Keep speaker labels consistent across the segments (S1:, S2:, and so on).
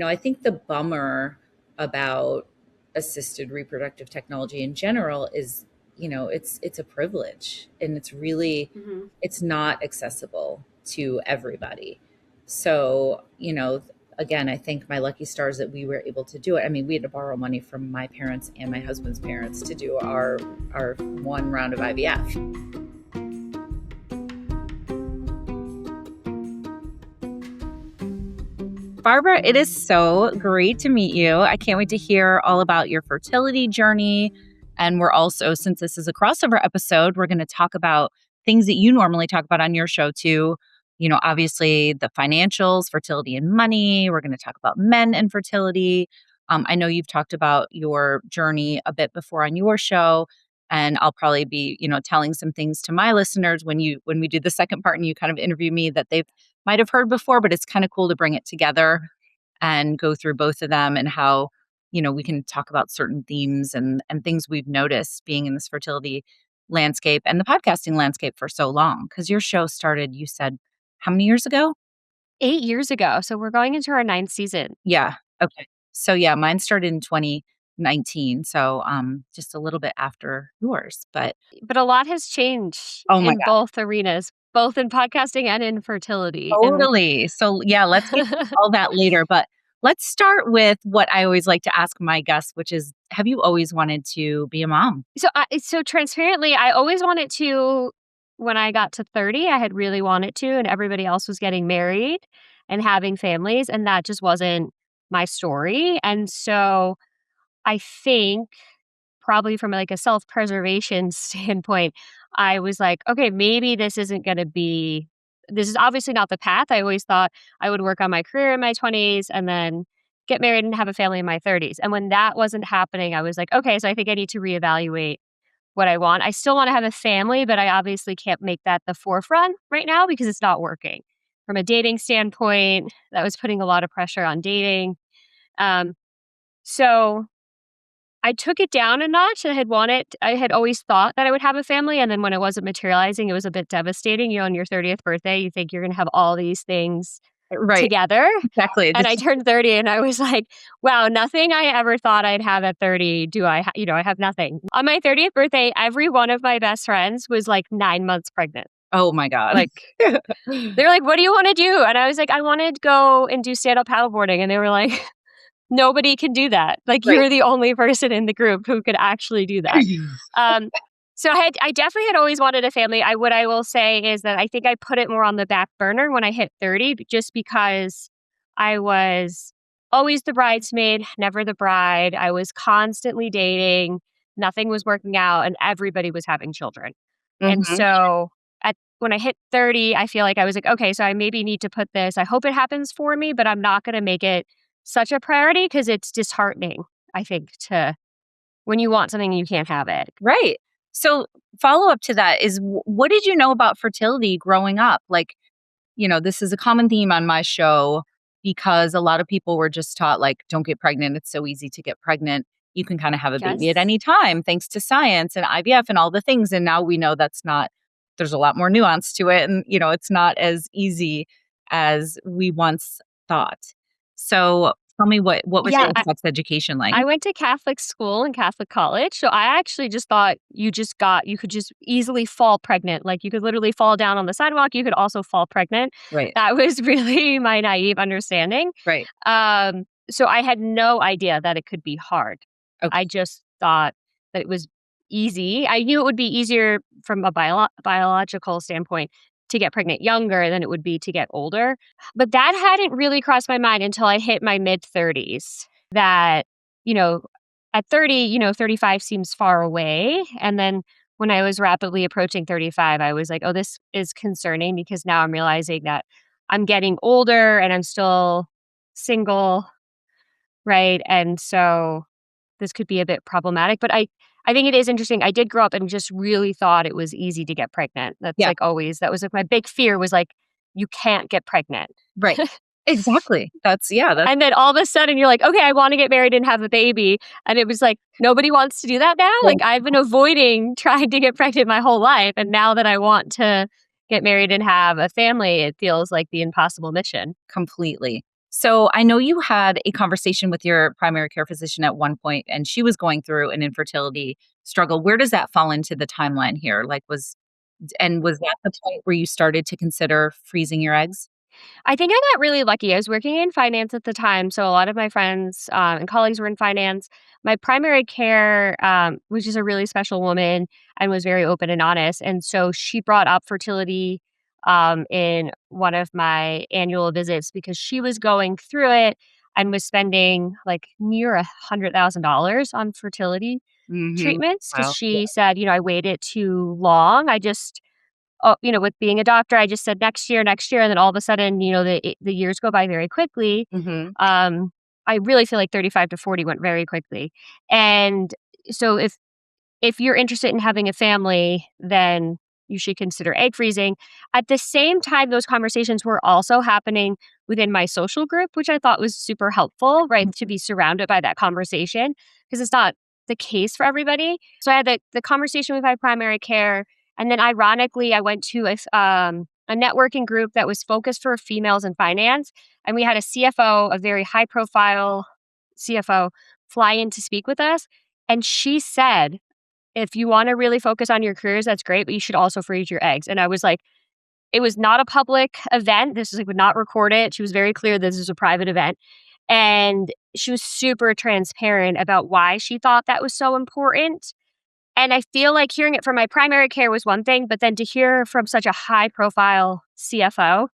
S1: I think the bummer about assisted reproductive technology in general is, it's a privilege, and it's really,
S2: Mhm.
S1: it's not accessible to everybody. So, again, I think my lucky stars that we were able to do it. I mean, we had to borrow money from my parents and my husband's parents to do our one round of IVF. Barbara, it is so great to meet you. I can't wait to hear all about your fertility journey. And we're also, since this is a crossover episode, we're going to talk about things that you normally talk about on your show too. Obviously the financials, fertility and money. We're going to talk about men and fertility. I know you've talked about your journey a bit before on your show. And I'll probably be, telling some things to my listeners when we do the second part and you kind of interview me that they've might have heard before, but it's kind of cool to bring it together and go through both of them and how, we can talk about certain themes and things we've noticed being in this fertility landscape and the podcasting landscape for so long. Because your show started, you said, how many years ago?
S2: 8 years ago. So we're going into our 9th season.
S1: Yeah. Okay. So yeah, mine started in 2019. So just a little bit after yours. But
S2: But a lot has changed
S1: oh my
S2: in
S1: God,
S2: both arenas, both in podcasting and in fertility.
S1: totally. So yeah, let's get to all that later. But let's start with what I always like to ask my guests, which is, have you always wanted to be a mom?
S2: So transparently, I always wanted to. When I got to 30, I had really wanted to, and everybody else was getting married and having families, and that just wasn't my story. And so I think probably from like a self-preservation standpoint, I was like, okay, maybe this is obviously not the path. I always thought I would work on my career in my 20s and then get married and have a family in my 30s. And when that wasn't happening, I was like, okay, so I think I need to reevaluate what I want. I still want to have a family, but I obviously can't make that the forefront right now because it's not working. From a dating standpoint, that was putting a lot of pressure on dating. Um, so I took it down a notch. I had always thought that I would have a family. And then when it wasn't materializing, it was a bit devastating. On your 30th birthday, you think you're going to have all these things
S1: Right.
S2: together.
S1: Exactly.
S2: And I turned 30 and I was like, wow, nothing I ever thought I'd have at 30. I have nothing. On my 30th birthday, every one of my best friends was like 9 months pregnant.
S1: Oh my God.
S2: Like, they're like, what do you want to do? And I was like, I wanted to go and do stand-up paddleboarding. And they were like, nobody can do that. Like,
S1: Right.
S2: you're the only person in the group who could actually do that. So I definitely had always wanted a family. What I will say is that I think I put it more on the back burner when I hit 30, just because I was always the bridesmaid, never the bride. I was constantly dating. Nothing was working out and everybody was having children. And
S1: Mhm.
S2: so when I hit 30, I feel like I was like, okay, so I maybe need to put this. I hope it happens for me, but I'm not going to make it such a priority because it's disheartening, I think, to when you want something and you can't have it.
S1: Right. So follow up to that is, what did you know about fertility growing up? Like, this is a common theme on my show because a lot of people were just taught, like, don't get pregnant. It's so easy to get pregnant. You can kind of have a baby at
S2: Yes.
S1: any time thanks to science and IVF and all the things. And now we know there's a lot more nuance to it. And, it's not as easy as we once thought. So tell me, what was
S2: Yeah,
S1: your sex education like?
S2: I went to Catholic school and Catholic college. So I actually just thought you could just easily fall pregnant. Like, you could literally fall down on the sidewalk. You could also fall pregnant.
S1: Right.
S2: That was really my naive understanding.
S1: Right.
S2: So I had no idea that it could be hard.
S1: Okay.
S2: I just thought that it was easy. I knew it would be easier from a biological standpoint to get pregnant younger than it would be to get older. But that hadn't really crossed my mind until I hit my mid 30s. That, at 30, 35 seems far away. And then when I was rapidly approaching 35, I was like, oh, this is concerning because now I'm realizing that I'm getting older and I'm still single, right? And so this could be a bit problematic. But I think it is interesting. I did grow up and just really thought it was easy to get pregnant. That's
S1: Yeah.
S2: like always, that was like my big fear was like, you can't get pregnant.
S1: Right. Exactly. That's
S2: And then all of a sudden you're like, okay, I want to get married and have a baby. And it was like, nobody wants to do that now.
S1: Right.
S2: Like, I've been avoiding trying to get pregnant my whole life. And now that I want to get married and have a family, it feels like the impossible mission.
S1: completely. So I know you had a conversation with your primary care physician at one point, and she was going through an infertility struggle. Where does that fall into the timeline here? Was that the point where you started to consider freezing your eggs?
S2: I think I got really lucky. I was working in finance at the time, so a lot of my friends and colleagues were in finance. My primary care, was just a really special woman and was very open and honest, and so she brought up fertility in one of my annual visits because she was going through it and was spending like near $100,000 on fertility
S1: Mhm.
S2: treatments because
S1: Wow. Yeah.
S2: she said, I waited too long. I just with being a doctor, I just said next year, and then all of a sudden, the years go by very quickly.
S1: Mhm.
S2: Um, I really feel like 35 to 40 went very quickly. And so if you're interested in having a family, then you should consider egg freezing. At the same time, those conversations were also happening within my social group, which I thought was super helpful, right? To be surrounded by that conversation because it's not the case for everybody. So I had the conversation with my primary care. And then ironically, I went to a networking group that was focused for females in finance. And we had a CFO, a very high profile CFO, fly in to speak with us. And she said, if you wanna really focus on your careers, that's great, but you should also freeze your eggs. And I was like, it was not a public event. This is like, would not record it. She was very clear this is a private event. And she was super transparent about why she thought that was so important. And I feel like hearing it from my primary care was one thing, but then to hear from such a high profile CFO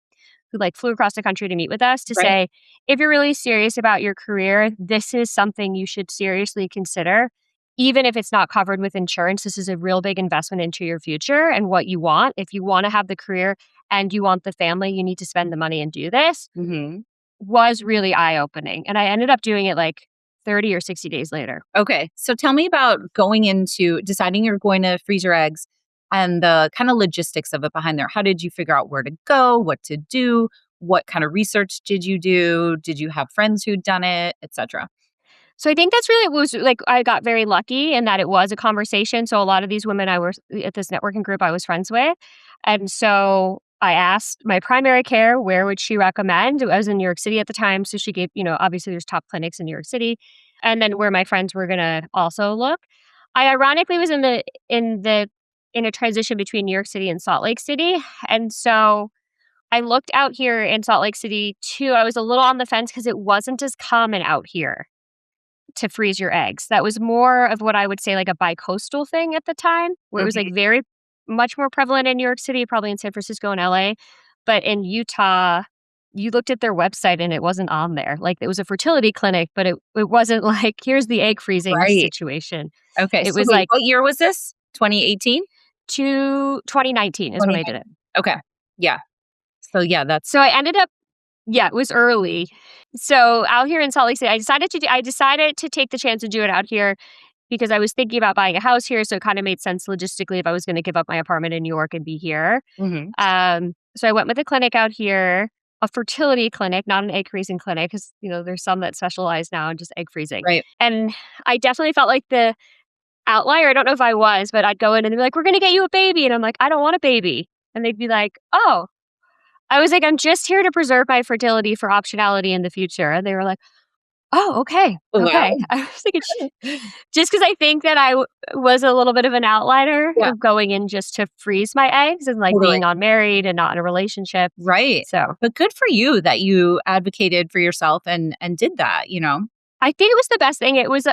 S2: who like flew across the country to meet with us to
S1: Right.
S2: say, if you're really serious about your career, this is something you should seriously consider. Even if it's not covered with insurance, this is a real big investment into your future and what you want. If you want to have the career and you want the family, you need to spend the money and do this
S1: Mhm.
S2: was really eye opening. And I ended up doing it like 30 or 60 days later.
S1: Okay. So tell me about going into deciding you're going to freeze your eggs and the kind of logistics of it behind there. How did you figure out where to go, what to do? What kind of research did you do? Did you have friends who'd done it, etc.?
S2: So I think that's really was like I got very lucky in that it was a conversation. So a lot of these women I was at this networking group I was friends with. And so I asked my primary care where would she recommend. I was in New York City at the time. So she gave, obviously there's top clinics in New York City. And then where my friends were gonna also look. I ironically was in a transition between New York City and Salt Lake City. And so I looked out here in Salt Lake City too. I was a little on the fence because it wasn't as common out here to freeze your eggs. That was more of what I would say like a bicoastal thing at the time, where it was like
S1: Mhm.
S2: very much more prevalent in New York City, probably in San Francisco and LA. But in Utah, you looked at their website and it wasn't on there. Like it was a fertility clinic, but it wasn't like, here's the egg freezing
S1: Right.
S2: situation.
S1: Okay.
S2: It
S1: So
S2: was
S1: wait,
S2: like
S1: what year was this? 2018?
S2: 2019 is when I did it.
S1: Okay. Yeah. So yeah, that's
S2: So I ended up yeah, it was early. So out here in Salt Lake City, I decided to take the chance to do it out here because I was thinking about buying a house here, so it kinda made sense logistically if I was gonna give up my apartment in New York and be here.
S1: Mhm.
S2: So I went with a clinic out here, a fertility clinic, not an egg freezing clinic, because there's some that specialize now in just egg freezing.
S1: Right.
S2: And I definitely felt like the outlier. I don't know if I was, but I'd go in and they'd be like, "We're gonna get you a baby." And I'm like, "I don't want a baby." And they'd be like, "Oh." I was like, "I'm just here to preserve my fertility for optionality in the future." And they were like, "Oh, okay,
S1: Wow.
S2: okay." I was thinking just because I think that I was a little bit of an outlier
S1: Yeah,
S2: of going in just to freeze my eggs and, like,
S1: totally.
S2: being unmarried and not in a relationship.
S1: Right.
S2: So,
S1: But good for you that you advocated for yourself and did that?
S2: I think it was the best thing. It was,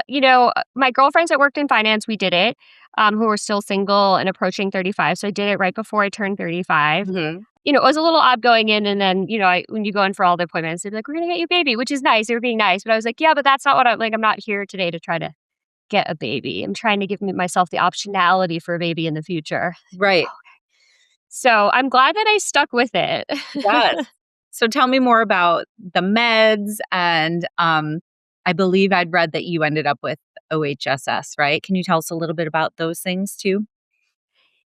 S2: my girlfriends that worked in finance, we did it, who were still single and approaching 35, so I did it right before I turned 35.
S1: Mhm.
S2: It was a little odd going in and then, when you go in for all the appointments, they'd be like, "We're gonna get you a baby," which is nice. They were being nice, but I was like, "Yeah, but that's not what I'm like, I'm not here today to try to get a baby. I'm trying to give myself the optionality for a baby in the future."
S1: Right.
S2: So I'm glad that I stuck with it.
S1: Yes. So tell me more about the meds and I believe I'd read that you ended up with OHSS, right? Can you tell us a little bit about those things too?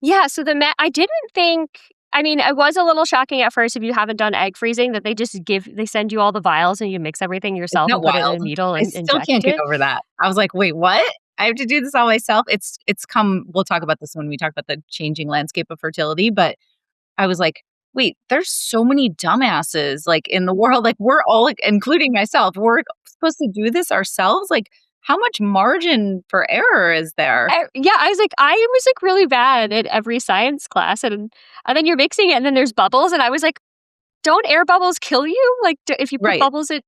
S2: Yeah, so I didn't think I mean, it was a little shocking at first if you haven't done egg freezing that they send you all the vials and you mix everything
S1: Isn't
S2: yourself
S1: that
S2: and put it in
S1: wild?
S2: a needle
S1: I
S2: and
S1: still
S2: inject
S1: can't get
S2: it.
S1: over that. I was like, "Wait, what? I have to do this all myself?" It's come we'll talk about this when we talk about the changing landscape of fertility, but I was like, Wait, there's so many dumbasses like in the world. Like we're all, like, including myself, we're supposed to do this ourselves. Like, how much margin for error is there?
S2: I was like really bad at every science class, and then you're mixing it, and then there's bubbles, and I was like, don't air bubbles kill you? Like, if you put
S1: Right.
S2: bubbles in,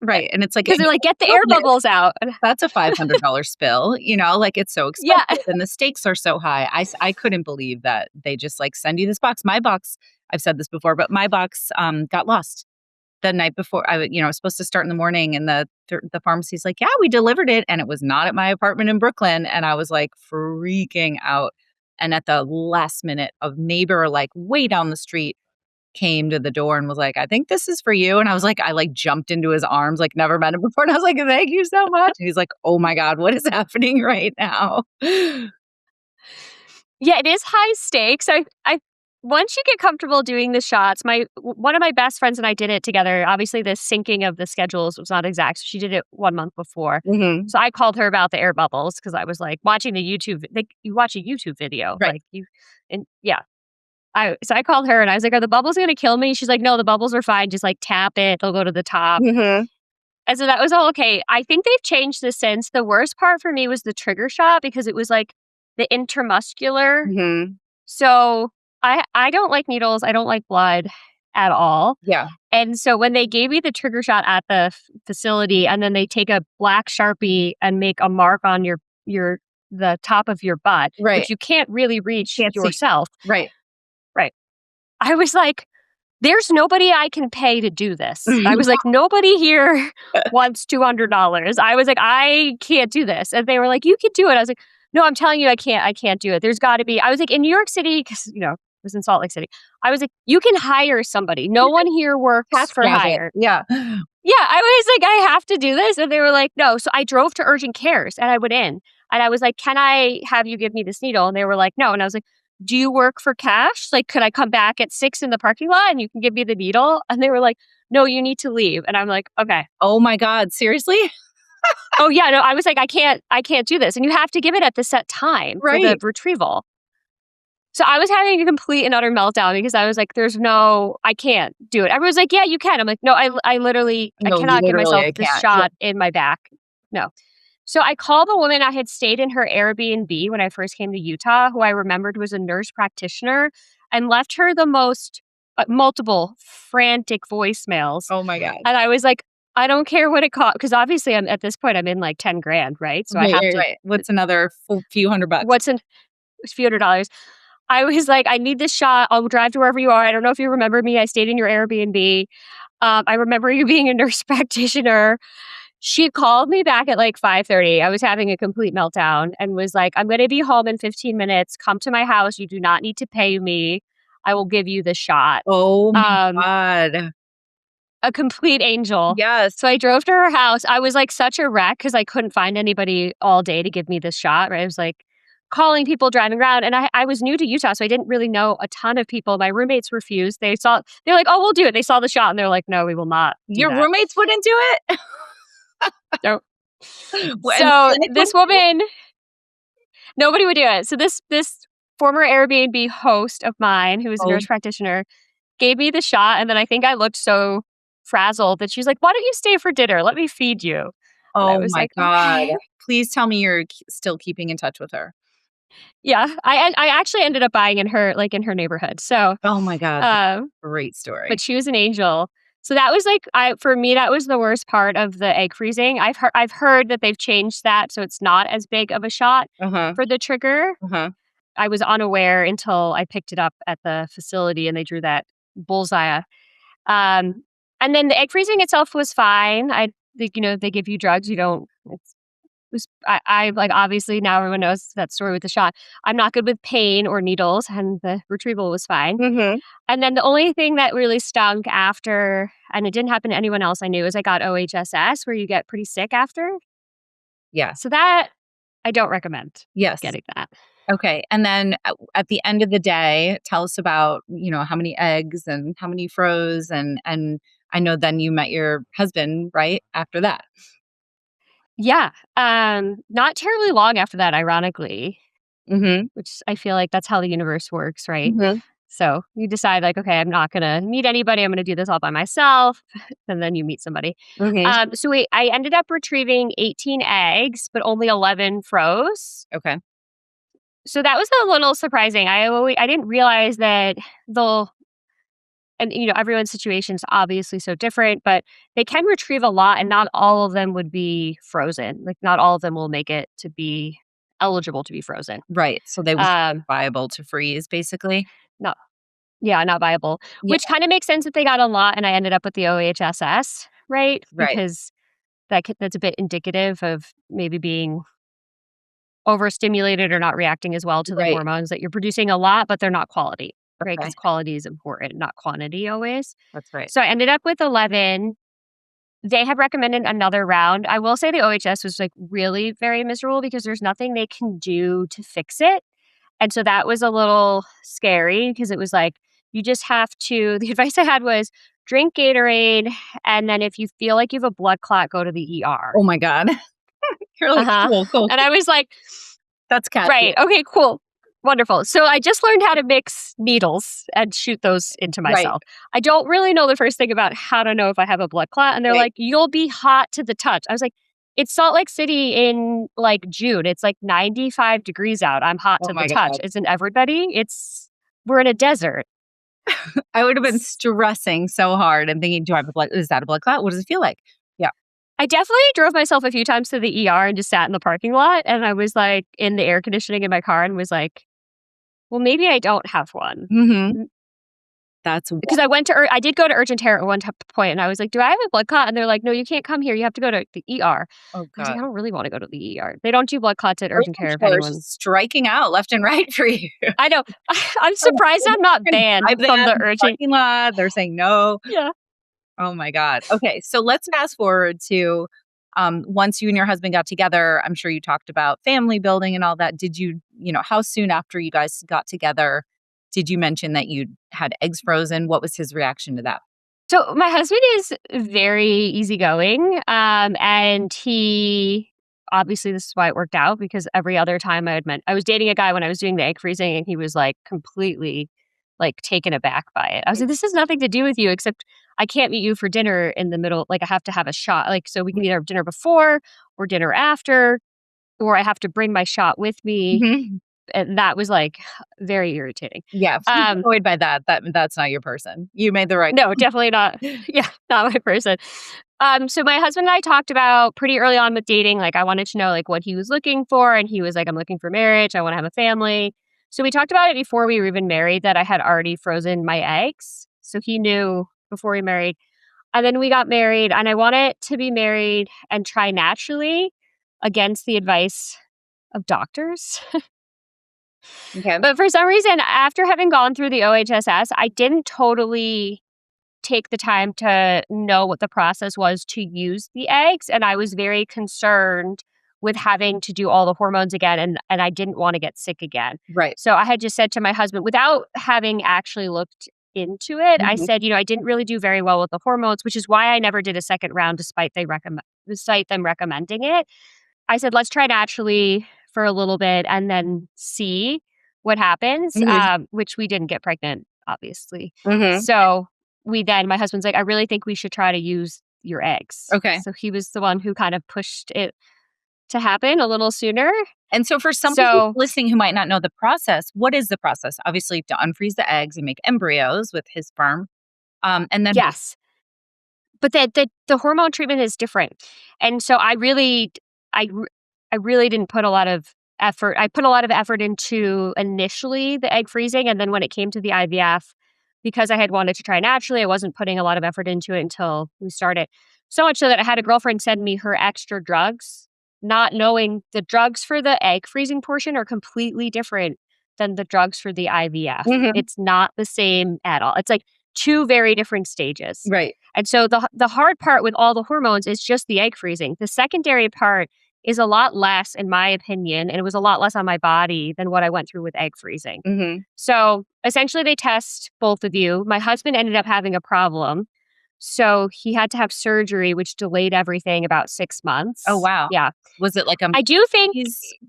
S1: Right. And it's like,
S2: because they're like, get the air bubbles out.
S1: that's a $500 spill, like it's so
S2: Yeah.
S1: expensive and the stakes are so high. I couldn't believe that they just like send you this box. My box, I've said this before, but my box got lost the night before. I was supposed to start in the morning, and the pharmacy's like, yeah, we delivered it. And it was not at my apartment in Brooklyn. And I was like freaking out. And at the last minute, a neighbor, like way down the street, came to the door and was like, I think this is for you. And I was like, I like jumped into his arms, like never met him before. And I was like, thank you so much. And he's like, oh my God, what is happening right now?
S2: Yeah, it is high stakes. I once you get comfortable doing the shots, one of my best friends and I did it together. Obviously, the syncing of the schedules was not exact, so she did it 1 month before.
S1: Mm-hmm.
S2: So I called her about the air bubbles because I was like watching the YouTube. Like, you watch a YouTube video,
S1: Right.
S2: like you, and yeah. So I called her and I was like, "Are the bubbles going to kill me?" She's like, "No, the bubbles are fine. Just like tap it; they'll go to the top."
S1: Mm-hmm.
S2: And so that was all okay. I think they've changed this since. The worst part for me was the trigger shot because it was like the intramuscular.
S1: Mm-hmm.
S2: So I don't like needles. I don't like blood at all.
S1: Yeah.
S2: And so when they gave me the trigger shot at the facility, and then they take a black Sharpie and make a mark on the top of your butt,
S1: Right.
S2: which you can't really reach yourself.
S1: Right.
S2: Right. I was like, there's nobody I can pay to do this. I was like, nobody here wants $200. I was like, I can't do this. And they were like, you can do it. I was like, no, I'm telling you, I can't do it. There's got to be. I was like, in New York City, because, I was in Salt Lake City. I was like, you can hire somebody. No one here works for hire.
S1: Yeah.
S2: Yeah. I was like, I have to do this. And they were like, no. So I drove to urgent cares and I went in and I was like, can I have you give me this needle? And they were like, no. And I was like, do you work for cash? Like, could I come back at 6 in the parking lot and you can give me the needle? And they were like, no, you need to leave. And I'm like, okay.
S1: Oh my God. Seriously?
S2: Oh yeah. No, I was like, I can't do this. And you have to give it at the set time for the retrieval. So I was having a complete and utter meltdown because I was like, I can't do it. Everyone's like, yeah, you can. I'm like, no, I literally, I cannot give myself this shot in my back. No. So I called a woman. I had stayed in her Airbnb when I first came to Utah, who I remembered was a nurse practitioner, and left her the most multiple frantic voicemails.
S1: Oh my God.
S2: And I was like, I don't care what it costs, because obviously at this point I'm in like 10 grand, right? So I have to.
S1: Right. What's another few $100?
S2: What's a few $100? I was like, I need this shot. I'll drive to wherever you are. I don't know if you remember me. I stayed in your Airbnb. I remember you being a nurse practitioner. She called me back at like 5:30. I was having a complete meltdown and was like, I'm going to be home in 15 minutes. Come to my house. You do not need to pay me. I will give you the shot.
S1: Oh my God.
S2: A complete angel.
S1: Yes.
S2: So I drove to her house. I was like such a wreck because I couldn't find anybody all day to give me this shot. Right? I was like calling people, driving around. And I was new to Utah, so I didn't really know a ton of people. My roommates refused. They're like, oh, we'll do it. They saw the shot and they're like, no, we will not.
S1: Your roommates wouldn't do it?
S2: No. So this woman, nobody would do it. So this former Airbnb host of mine, who was a nurse practitioner, gave me the shot. And then I think I looked so frazzled that she's like, why don't you stay for dinner? Let me feed you.
S1: Oh my God. Okay. Please tell me you're still keeping in touch with her.
S2: Yeah. I actually ended up buying in her neighborhood. So.
S1: Oh my God. Great story.
S2: But she was an angel. So that was like, for me, that was the worst part of the egg freezing. I've heard that they've changed that, so it's not as big of a shot for the trigger. I was unaware until I picked it up at the facility and they drew that bullseye. And then the egg freezing itself was fine. They give you drugs. You don't. I like, obviously now everyone knows that story with the shot. I'm not good with pain or needles, and the retrieval was fine. And then the only thing that really stunk after, and it didn't happen to anyone else I knew, is I got OHSS, where you get pretty sick after.
S1: Yeah.
S2: So that I don't recommend.
S1: Yes.
S2: Getting that.
S1: Okay. And then at the end of the day, tell us about, how many eggs and how many froze. And I know then you met your husband, right? After that.
S2: Yeah. Not terribly long after that, ironically, which I feel like that's how the universe works, right? So you decide like, okay, I'm not going to meet anybody. I'm going to do this all by myself. And then you meet somebody. I ended up retrieving 18 eggs, but only 11 froze.
S1: Okay.
S2: So that was a little surprising. I didn't realize that everyone's situation is obviously so different, but they can retrieve a lot and not all of them would be frozen. Like not all of them will make it to be eligible to be frozen.
S1: Right. So they were viable to freeze, basically.
S2: Not viable, which kind of makes sense that they got a lot and I ended up with the OHSS, right? Because that's a bit indicative of maybe being overstimulated or not reacting as well to the hormones, that you're producing a lot, but they're not quality, right? Because quality is important, not quantity always.
S1: That's right.
S2: So I ended up with 11. They have recommended another round. I will say the OHS was like really very miserable because there's nothing they can do to fix it. And so that was a little scary because it was like, you just have to, the advice I had was drink Gatorade. And then if you feel like you have a blood clot, go to the ER.
S1: Oh my God. You're like, cool.
S2: And I was like,
S1: that's catchy.
S2: Right. Okay, cool. Wonderful. So I just learned how to mix needles and shoot those into myself. I don't really know the first thing about how to know if I have a blood clot. And they're like, you'll be hot to the touch. I was like, it's Salt Lake City in like June. It's like 95 degrees out. I'm hot to the touch. Isn't everybody? We're in a desert.
S1: I would have been stressing so hard and thinking, is that a blood clot? What does it feel like? Yeah.
S2: I definitely drove myself a few times to the ER and just sat in the parking lot. And I was like in the air conditioning in my car and was like, well, maybe I don't have one.
S1: Mm-hmm. That's
S2: because I did go to urgent care at one point and I was like, do I have a blood clot? And they're like, no, you can't come here. You have to go to the ER.
S1: Oh, God.
S2: I was like, I don't really want to go to the ER. They don't do blood clots at urgent care. If anyone's
S1: striking out left and right for you.
S2: I know. I'm surprised I'm not banned from the urgent
S1: parking lot. They're saying no.
S2: Yeah.
S1: Oh my God. Okay. So let's fast forward to once you and your husband got together. I'm sure you talked about family building and all that. Did you, how soon after you guys got together did you mention that you had eggs frozen? What was his reaction to that?
S2: So my husband is very easygoing. And he, obviously this is why it worked out, because every other time I was dating a guy when I was doing the egg freezing and he was like completely like taken aback by it. I was like, this has nothing to do with you, except I can't meet you for dinner in the middle. Like I have to have a shot. Like, so we can either have dinner before or dinner after, or I have to bring my shot with me.
S1: Mm-hmm.
S2: And that was like very irritating.
S1: Yeah. Annoyed by that. That's not your person. You made the right.
S2: No, definitely not. Yeah, not my person. So my husband and I talked about pretty early on with dating, like I wanted to know like what he was looking for. And he was like, I'm looking for marriage. I want to have a family. So we talked about it before we were even married, that I had already frozen my eggs. So he knew before we married. And then we got married and I wanted to be married and try naturally against the advice of doctors.
S1: Okay.
S2: But for some reason, after having gone through the OHSS, I didn't totally take the time to know what the process was to use the eggs. And I was very concerned with having to do all the hormones again. And I didn't want to get sick again.
S1: Right.
S2: So I had just said to my husband, without having actually looked into it, I said, I didn't really do very well with the hormones, which is why I never did a second round despite them recommending it. I said, let's try naturally for a little bit and then see what happens, which we didn't get pregnant, obviously. So my husband's like, I really think we should try to use your eggs.
S1: Okay.
S2: So he was the one who kind of pushed it to happen a little sooner.
S1: And so for some people listening who might not know the process, what is the process? Obviously, you have to unfreeze the eggs and make embryos with his sperm. And then
S2: yes. But the hormone treatment is different. And so I really didn't put a lot of effort. I put a lot of effort into initially the egg freezing. And then when it came to the IVF, because I had wanted to try naturally, I wasn't putting a lot of effort into it until we started. So much so that I had a girlfriend send me her extra drugs, not knowing the drugs for the egg freezing portion are completely different than the drugs for the IVF. It's not the same at all. It's like two very different stages.
S1: Right.
S2: And so the hard part with all the hormones is just the egg freezing. The secondary part is a lot less, in my opinion, and it was a lot less on my body than what I went through with egg freezing. So essentially they test both of you. My husband ended up having a problem. So he had to have surgery, which delayed everything about 6 months.
S1: Oh, wow.
S2: Yeah.
S1: Was it like
S2: I do think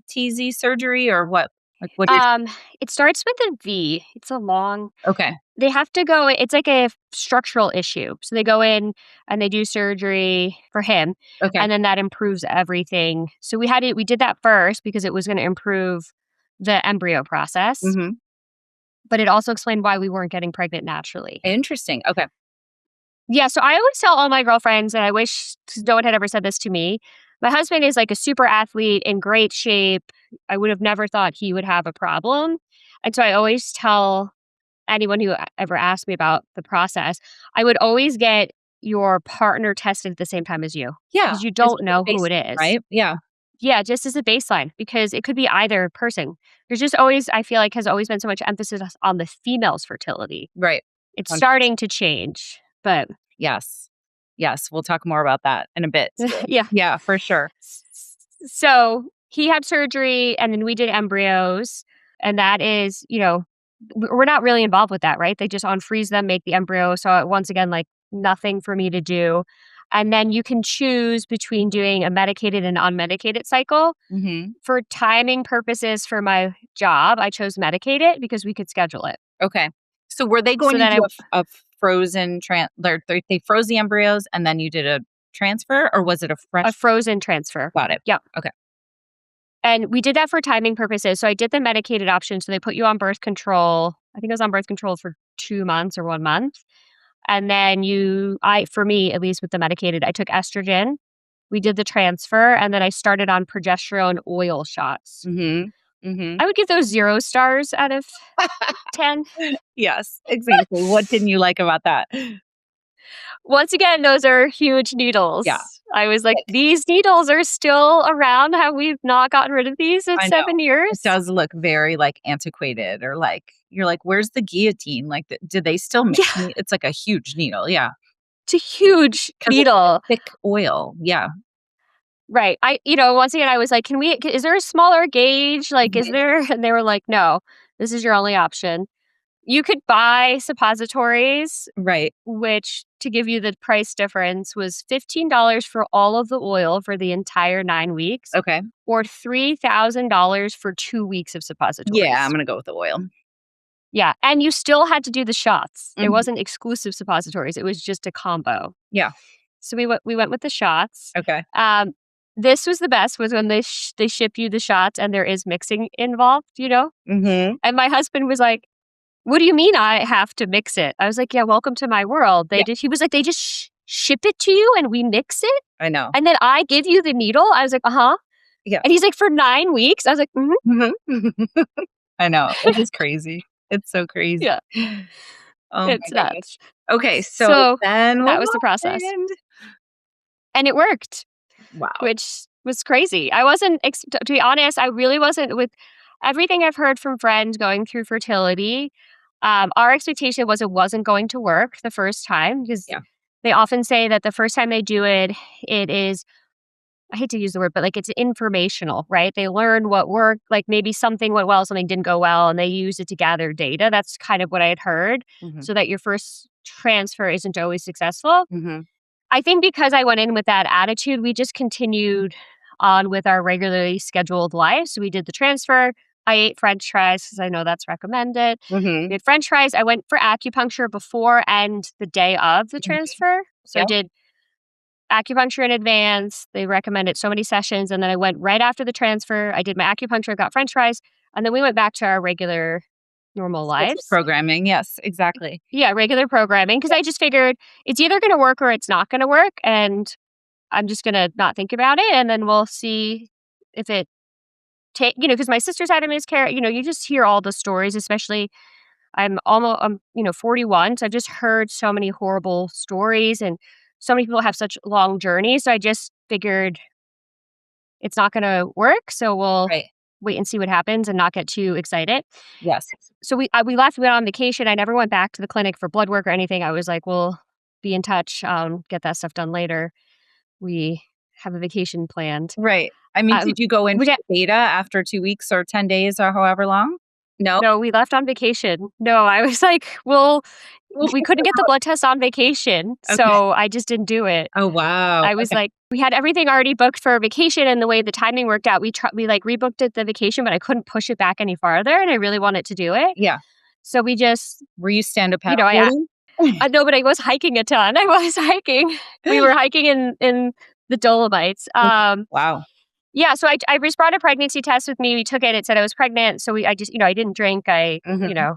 S1: TZ surgery or what? Like what is
S2: It starts with a V. It's a long
S1: Okay.
S2: they have to go it's like a structural issue. So they go in and they do surgery for him,
S1: Okay.
S2: and then that improves everything. So we did that first because it was gonna improve the embryo process,
S1: Mhm.
S2: but it also explained why we weren't getting pregnant naturally.
S1: Interesting. Okay.
S2: Yeah, so I always tell all my girlfriends, and I wish no one had ever said this to me. My husband is like a super athlete in great shape. I would have never thought he would have a problem. And so I always tell anyone who ever asked me about the process, I would always get your partner tested at the same time as you
S1: Yeah.
S2: because you
S1: Just
S2: don't
S1: like
S2: know
S1: a
S2: who it
S1: baseline,
S2: is.
S1: right? Yeah.
S2: Yeah, just as a baseline because it could be either person. There's just always, I feel like, has always been so much emphasis on the female's fertility.
S1: Right.
S2: It's
S1: 100%.
S2: starting to change, but
S1: Yes. Yes, we'll talk more about that in a bit too.
S2: yeah.
S1: Yeah, for sure.
S2: So he had surgery and then we did embryos. And that is, we're not really involved with that, right? They just unfreeze them, make the embryo. So once again, like nothing for me to do. And then you can choose between doing a medicated and unmedicated cycle.
S1: Mhm.
S2: For timing purposes for my job, I chose medicated because we could schedule it.
S1: Okay. So were they going
S2: So
S1: to
S2: then
S1: do a frozen they froze the embryos and then you did a transfer, or was it a fresh
S2: a frozen transfer.
S1: Got it.
S2: Yep.
S1: Okay.
S2: And we did that for timing purposes. So I did the medicated option. So they put you on birth control. I think I was on birth control for 2 months or 1 month. And then for me, at least with the medicated, I took estrogen. We did the transfer. And then I started on progesterone oil shots.
S1: Mhm. Mhm.
S2: I would give those 0 stars out of 10.
S1: Yes, exactly. What didn't you like about that?
S2: Once again, those are huge
S1: Yeah.
S2: needles. I was like, these needles are still around. Have we not gotten rid of these in
S1: I know.
S2: 7
S1: It
S2: years?
S1: does look very, like, antiquated or, like you're like, "Where's the guillotine?" Like, "Do they still make
S2: Yeah,
S1: it's like a huge needle, yeah,
S2: it's a huge
S1: because it's like a
S2: needle.
S1: thick oil, yeah.
S2: Right. Once again, I was like, is there a smaller gauge? Like, is
S1: Mhm.
S2: there? And they were like, no, this is your only option. You could buy suppositories,
S1: Right.
S2: which to give you the price difference was $15 for all of the oil for the entire 9 weeks,
S1: Okay.
S2: or $3,000 for 2 weeks of
S1: Yeah, I'm
S2: suppositories.
S1: gonna go with the oil.
S2: Yeah. And you still had to do the shots. It
S1: Mhm.
S2: wasn't exclusive suppositories, it was just a combo.
S1: Yeah.
S2: So we went with the shots.
S1: Okay.
S2: Um, this was the best was when they ship you the shots and there is mixing involved.
S1: Mhm.
S2: And my husband was like, "What do you mean I have to mix it?" I was like, "Yeah, welcome to my world."
S1: Yeah,
S2: He was like, "They just ship it to you and we mix it
S1: I know.
S2: and then I give you the needle?" I was like, "Uh-huh."
S1: Yeah.
S2: And he's like, "For 9 weeks?" I was like, "Mhm."
S1: Mhm. I know. It is crazy. It's so crazy.
S2: Yeah,
S1: Oh my
S2: it's
S1: goodness.
S2: nuts.
S1: Okay, so
S2: So
S1: then what
S2: that was the process.
S1: happened?
S2: And it worked.
S1: Wow.
S2: Which was crazy. I wasn't to be honest, I really wasn't with everything I've heard from friends going through fertility, our expectation was it wasn't going to work the first time because
S1: Yeah.
S2: they often say that the first time they do it, it is I hate to use the word, but like it's informational, right? They learn what worked, like maybe something went well, something didn't go well, and they use it to gather data. That's kind of what I had heard,
S1: Mhm.
S2: so that your first transfer isn't always successful.
S1: Mhm.
S2: I think because I went in with that attitude, we just continued on with our regularly scheduled life. So we did the transfer. I ate French fries because I know that's recommended. We
S1: Mhm.
S2: had French fries. I went for acupuncture before and the day of the
S1: Mhm.
S2: transfer. So I
S1: Yep.
S2: did acupuncture in advance. They recommended so many sessions. And then I went right after the transfer. I did my acupuncture, got French fries. And then we went back to our regular, normal
S1: Scheduled
S2: lives.
S1: programming. Yes, exactly.
S2: Yeah, regular programming. Because I just figured it's either going to work or it's not going to work. And I'm just gonna not think about it, and then we'll see if it because my sister's had a miscarriage. You just hear all the stories, especially I'm 41, so I've just heard so many horrible stories, and so many people have such long journeys. So I just figured it's not gonna work, so we'll
S1: Right.
S2: wait and see what happens and not get too excited.
S1: Yes.
S2: So we left. We went on vacation. I never went back to the clinic for blood work or anything. I was like, we'll be in touch. Get that stuff done later. We have a vacation planned.
S1: Right. I mean,
S2: Um,
S1: did you go in
S2: we
S1: for
S2: got
S1: the beta after 2 weeks or 10 days or however long? No?
S2: no, we left on vacation. No, I was like, well, Well, we couldn't get the blood test on vacation,
S1: Okay.
S2: so I just didn't do it.
S1: Oh, wow.
S2: I was
S1: Okay.
S2: like, we had everything already booked for vacation, and the way the timing worked out, we like rebooked it the vacation, but I couldn't push it back any farther, and I really wanted to do it.
S1: Yeah.
S2: So we just,
S1: Were you stand-up
S2: I
S1: paddleboarding?
S2: no, but I was hiking a ton. I was hiking. We were hiking in the Dolomites.
S1: Wow.
S2: Yeah, so I just brought a pregnancy test with me. We took it. It said I was pregnant. So I just, I didn't drink. I,
S1: Mhm.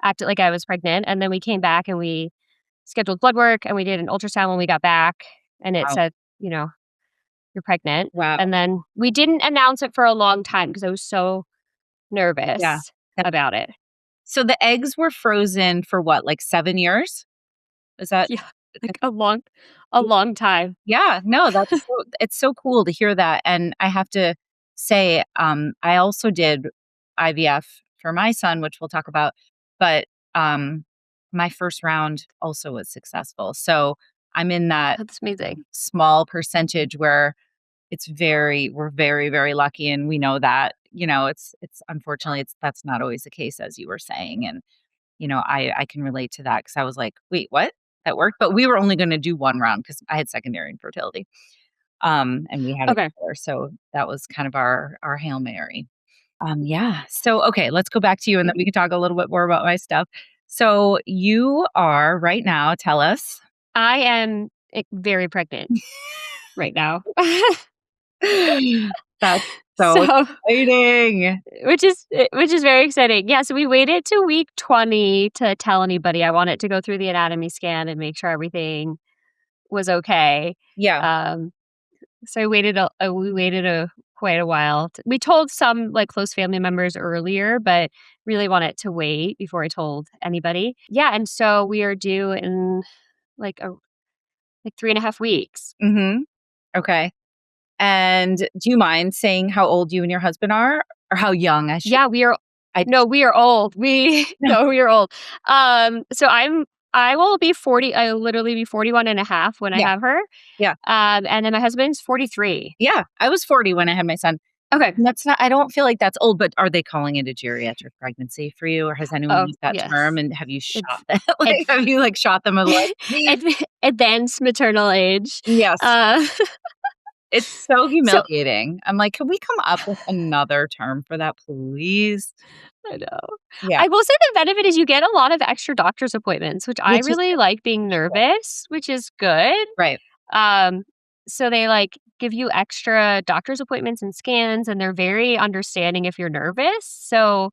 S2: acted like I was pregnant. And then we came back and we scheduled blood work and we did an ultrasound when we got back. And it
S1: Wow.
S2: said, you're pregnant.
S1: Wow.
S2: And then we didn't announce it for a long time because I was so
S1: Yeah.
S2: nervous
S1: Yep.
S2: about it.
S1: So the eggs were frozen for what, like 7 years? Is that
S2: Yeah, like a long time.
S1: Yeah, no, it's so cool to hear that, and I have to say, I also did IVF for my son, which we'll talk about, but, my first round also was successful, so I'm in that
S2: That's amazing.
S1: small percentage where we're very, very lucky, and we know that, it's unfortunately, that's not always the case, as you were saying, and, I can relate to that because I was like, "Wait, what? That worked?" But we were only gonna do 1 round because I had secondary infertility, and we had it
S2: Okay.
S1: there, so that was kind of our Hail Mary. Yeah, so, okay, let's go back to you, and then we can talk a little bit more about my stuff. So, you are right now, tell us.
S2: I am very pregnant right now.
S1: That's so
S2: So,
S1: exciting.
S2: which is very exciting. Yeah, so we waited to week 20 to tell anybody. I wanted to go through the anatomy scan and make sure everything was okay.
S1: Yeah,
S2: Um, so we waited quite a while. We told some like close family members earlier, but really wanted to wait before I told anybody. Yeah, and so we are due in like 3.5 weeks.
S1: mhm, okay. And do you mind saying how old you and your husband are? Or how young, I should
S2: Yeah, we are
S1: I
S2: no, we are old. We no, we are old. So I will be 40. I will literally be 41 and a half when I
S1: Yeah,
S2: have her.
S1: yeah,
S2: And then my husband's 43.
S1: yeah, I was 40 when I had my son.
S2: Okay.
S1: And that's not I don't feel like that's old, but are they calling it a geriatric pregnancy for you, or has anyone
S2: Oh,
S1: used that term,
S2: yes.
S1: and have you shot
S2: It's
S1: them?
S2: ad-
S1: Like, have you, like, shot them with, like
S2: advanced maternal age.
S1: Yes,
S2: Uh,
S1: it's so
S2: so
S1: humiliating. I'm like, "Can we come up with another term for that, please?"
S2: I know.
S1: Yeah,
S2: I will say the benefit is you get a lot of extra doctor's appointments, which I
S1: which is
S2: really
S1: good.
S2: like being nervous, which is good.
S1: Right.
S2: Um, so they like give you extra doctor's appointments and scans, and they're very understanding if you're nervous. So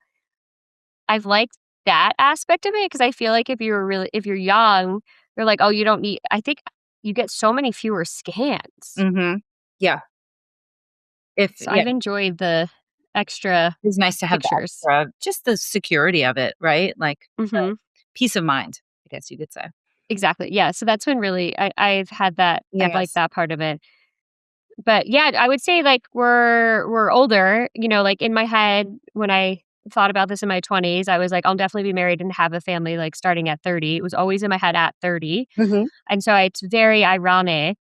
S2: I've liked that aspect of it because I feel like if you're young, they're like, oh, you don't need. I think you get so many fewer scans.
S1: Mhm. Yeah.
S2: So
S1: Yeah,
S2: I've enjoyed the extra
S1: it's nice to have the
S2: pictures.
S1: extra just the security of it, right? Like, the
S2: Hmm.
S1: peace of mind, I guess you could say.
S2: Exactly. Yeah. So that's been really I've had that. I've liked
S1: Yes.
S2: that part of it. But yeah, I would say like we're older, like in my head when I thought about this in my 20s, I was like, I'll definitely be married and have a family like starting at 30. It was always in my head at 30.
S1: Mhm.
S2: And so it's very ironic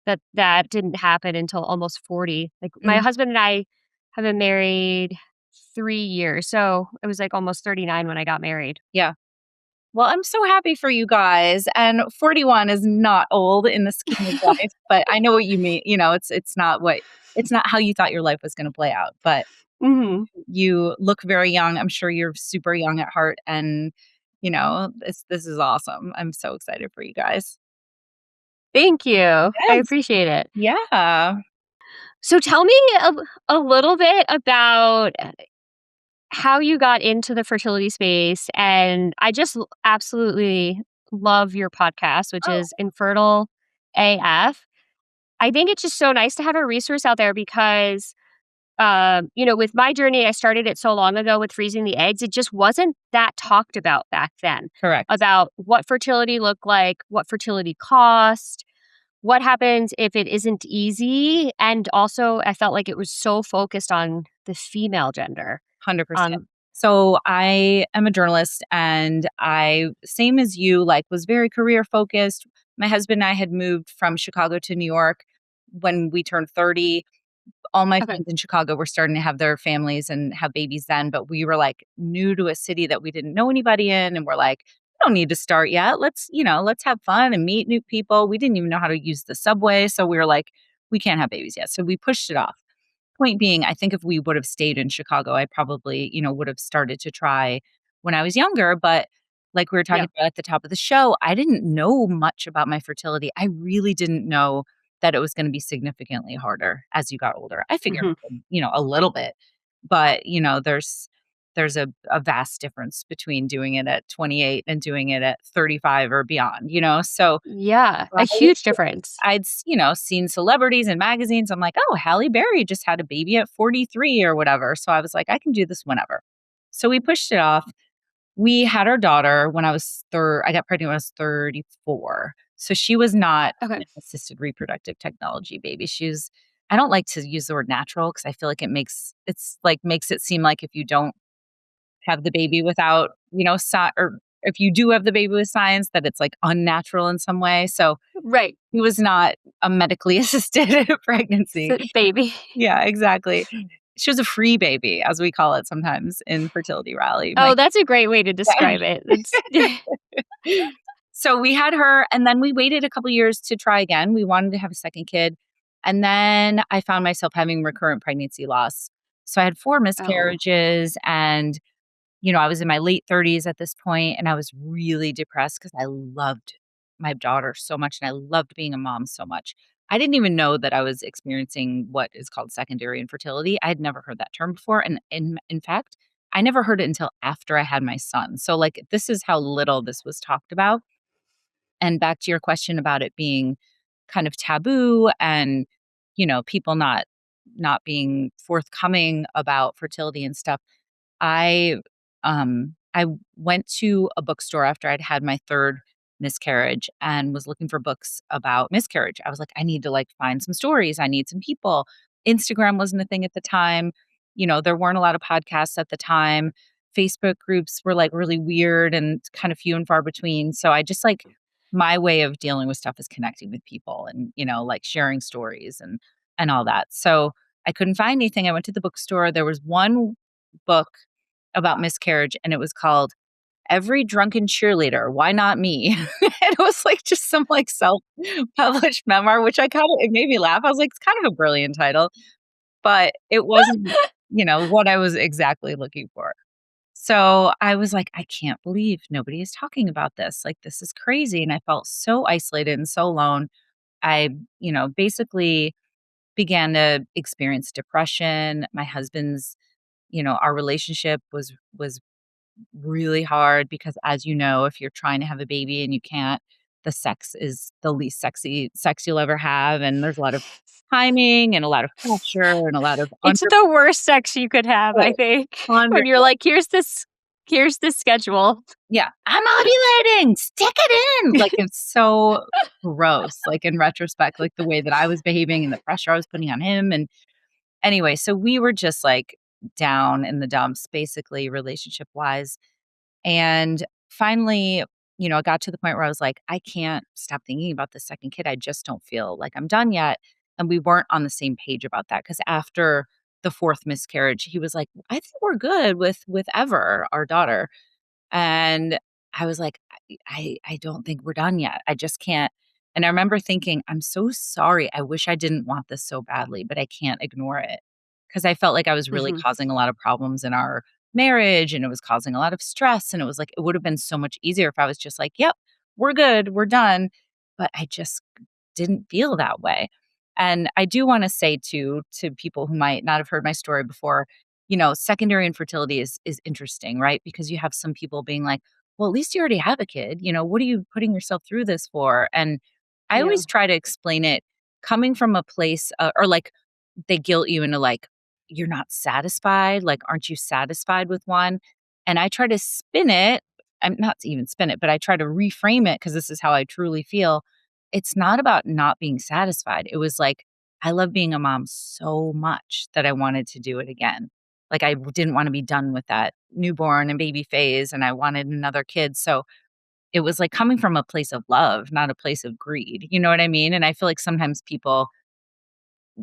S2: that that didn't happen until almost 40. Like my
S1: Mhm.
S2: husband and I have been married 3 years. So it was like almost 39 when I got married.
S1: Yeah. Well, I'm so happy for you guys, and 41 is not old in the scheme of life, but I know what you mean, it's not how you thought your life was gonna play out, but
S2: Hmm.
S1: you look very young. I'm sure you're super young at heart, and, this is awesome. I'm so excited for you guys.
S2: Thank you. I
S1: Yes.
S2: appreciate it.
S1: Yeah.
S2: So tell me a little bit about how you got into the fertility space. And I just absolutely love your podcast, which
S1: Oh,
S2: is Infertile AF. I think it's just so nice to have a resource out there because, with my journey, I started it so long ago with freezing the eggs. It just wasn't that talked about back then
S1: correct.
S2: about what fertility looked like, what fertility cost, what happens if it isn't easy. And also, I felt like it was so focused on the female gender.
S1: 100%.
S2: Um,
S1: So I am a journalist, and I, same as you, like, was very career focused. My husband and I had moved from Chicago to New York when we turned 30. All my
S2: okay.
S1: friends in Chicago were starting to have their families and have babies then, but we were like new to a city that we didn't know anybody in. And we're like, don't need to start yet. Let's have fun and meet new people. We didn't even know how to use the subway. So we were like, we can't have babies yet. So we pushed it off. Point being, I think if we would have stayed in Chicago, I probably, would have started to try when I was younger. But like we were talking
S2: Yeah.
S1: about at the top of the show, I didn't know much about my fertility. I really didn't know that it was going to be significantly harder as you got older. I figured,
S2: Mhm.
S1: a little bit, but there's a vast difference between doing it at 28 and doing it at 35 or beyond. So
S2: Yeah, a
S1: I
S2: huge difference.
S1: seen celebrities in magazines. I'm like, "Oh, Halle Berry just had a baby at 43 or whatever." So I was like, "I can do this whenever." So we pushed it off. We had our daughter when I got pregnant when I was 34. So she was not
S2: Okay.
S1: an assisted reproductive technology baby. I don't like to use the word natural because I feel like makes it seem like if you don't have the baby without, or if you do have the baby with science, that it's like unnatural in some way. So
S2: Right.
S1: it was not a medically assisted pregnancy.
S2: Baby.
S1: Yeah, exactly. She was a free baby, as we call it sometimes in fertility rally.
S2: Oh, that's a great way to describe it. It's
S1: So we had her, and then we waited a couple years to try again. We wanted to have a second kid. And then I found myself having recurrent pregnancy loss. So I had 4
S2: Oh.
S1: miscarriages, and I was in my late 30s at this point, and I was really depressed because I loved my daughter so much, and I loved being a mom so much. I didn't even know that I was experiencing what is called secondary infertility. I had never heard that term before, and in fact, I never heard it until after I had my son. So, like, this is how little this was talked about. And back to your question about it being kind of taboo and, people not being forthcoming about fertility and stuff. I went to a bookstore after I'd had my 3rd miscarriage and was looking for books about miscarriage. I was like, I need to, like, find some stories. I need some people. Instagram wasn't a thing at the time. There weren't a lot of podcasts at the time. Facebook groups were, like, really weird and kind of few and far between. So I just, like, my way of dealing with stuff is connecting with people and, like, sharing stories and all that. So I couldn't find anything. I went to the bookstore. There was one book about miscarriage, and it was called Every Drunken Cheerleader, Why Not Me? It was, like, just some, like, self-published memoir, which it made me laugh. I was like, "It's kind of a brilliant title," but it wasn't, what I was exactly looking for. So, I was like, "I can't believe nobody is talking about this, like, this is crazy," and I felt so isolated and so alone. I, basically began to experience depression. My husband's our relationship was really hard because, as you know, if you're trying to have a baby and you can't, the sex is the least sexy sex you'll ever have, and there's a lot of timing and a lot of pressure and a lot of
S2: It's the worst sex you could have, I think,
S1: under
S2: when you're like, here's this schedule."
S1: yeah, "I'm ovulating, stick it in!" Like, it's so gross, like, in retrospect, like, the way that I was behaving and the pressure I was putting on him, and anyway, so we were just, like, down in the dumps, basically, relationship-wise. And finally, it got to the point where I was like, I can't stop thinking about the second kid. I just don't feel like I'm done yet. And we weren't on the same page about that because after the 4th miscarriage, he was like, I think we're good with Ever, our daughter. And I was like, I don't think we're done yet. I just can't. And I remember thinking, I'm so sorry. I wish I didn't want this so badly, but I can't ignore it. Because I felt like I was really
S2: Mhm.
S1: causing a lot of problems in our marriage and it was causing a lot of stress. And it was like, it would have been so much easier if I was just like, yep, we're good, we're done. But I just didn't feel that way. And I do want to say to people who might not have heard my story before, secondary infertility is interesting, right? Because you have some people being like, well, at least you already have a kid. What are you putting yourself through this for? And I
S2: Yeah.
S1: always try to explain it coming from a place or like they guilt you into like, you're not satisfied. Like, aren't you satisfied with one? And I try to spin it. I'm not to even spin it, but I try to reframe it because this is how I truly feel. It's not about not being satisfied. It was like, I love being a mom so much that I wanted to do it again. Like, I didn't wanna be done with that newborn and baby phase, and I wanted another kid, so it was, like, coming from a place of love, not a place of greed, you know what I mean? And I feel like sometimes people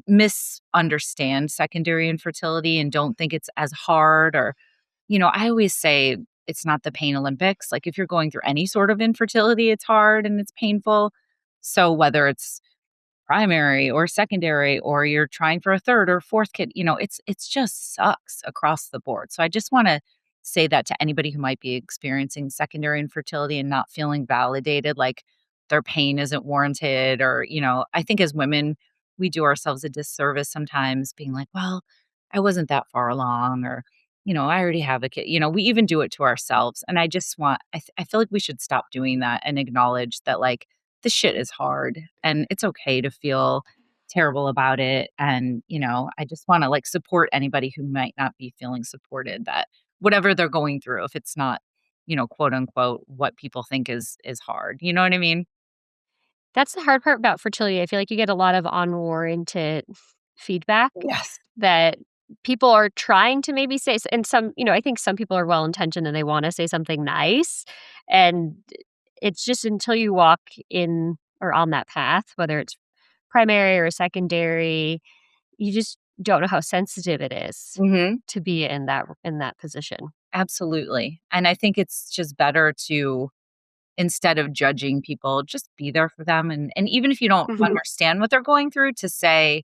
S1: misunderstand secondary infertility and don't think it's as hard or I always say it's not the pain Olympics. Like if you're going through any sort of infertility, it's hard and it's painful. So whether it's primary or secondary or you're trying for a third or fourth kid, it's just sucks across the board. So I just want to say that to anybody who might be experiencing secondary infertility and not feeling validated, like their pain isn't warranted. Or, I think as women, we do ourselves a disservice sometimes being like, well, I wasn't that far along, or, I already have a kid. We even do it to ourselves. And I just I feel like we should stop doing that and acknowledge that, like, this shit is hard and it's okay to feel terrible about it. And, I just want to like support anybody who might not be feeling supported, that whatever they're going through, if it's not, quote unquote, what people think is hard. You know what I mean?
S2: That's the hard part about fertility. I feel like you get a lot of unwarranted feedback
S1: Yes.
S2: that people are trying to maybe say, and some, I think some people are well intentioned and they want to say something nice. And it's just until you walk in or on that path, whether it's primary or secondary, you just don't know how sensitive it is
S1: Hmm.
S2: to be in that position.
S1: Absolutely. And I think it's just better to, instead of judging people, just be there for them. And even if you don't
S2: Mhm.
S1: understand what they're going through, to say,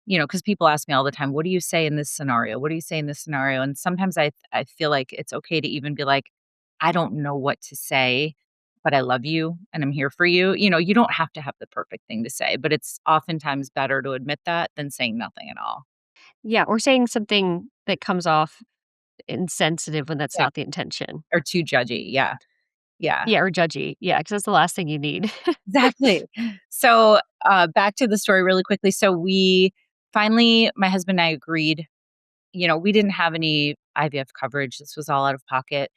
S1: because people ask me all the time, "What do you say in this scenario? What do you say in this scenario?" And sometimes I feel like it's okay to even be like, "I don't know what to say, but I love you and I'm here for you." You don't have to have the perfect thing to say, but it's oftentimes better to admit that than saying nothing at all.
S2: Yeah, or saying something that comes off insensitive when that's
S1: Yeah.
S2: not the intention.
S1: Or too judgy. Yeah. Yeah.
S2: Yeah, or judgy. Yeah, because that's the last thing you need.
S1: Exactly. So, back to the story really quickly. So we finally, my husband and I agreed. We didn't have any IVF coverage. This was all out of pocket.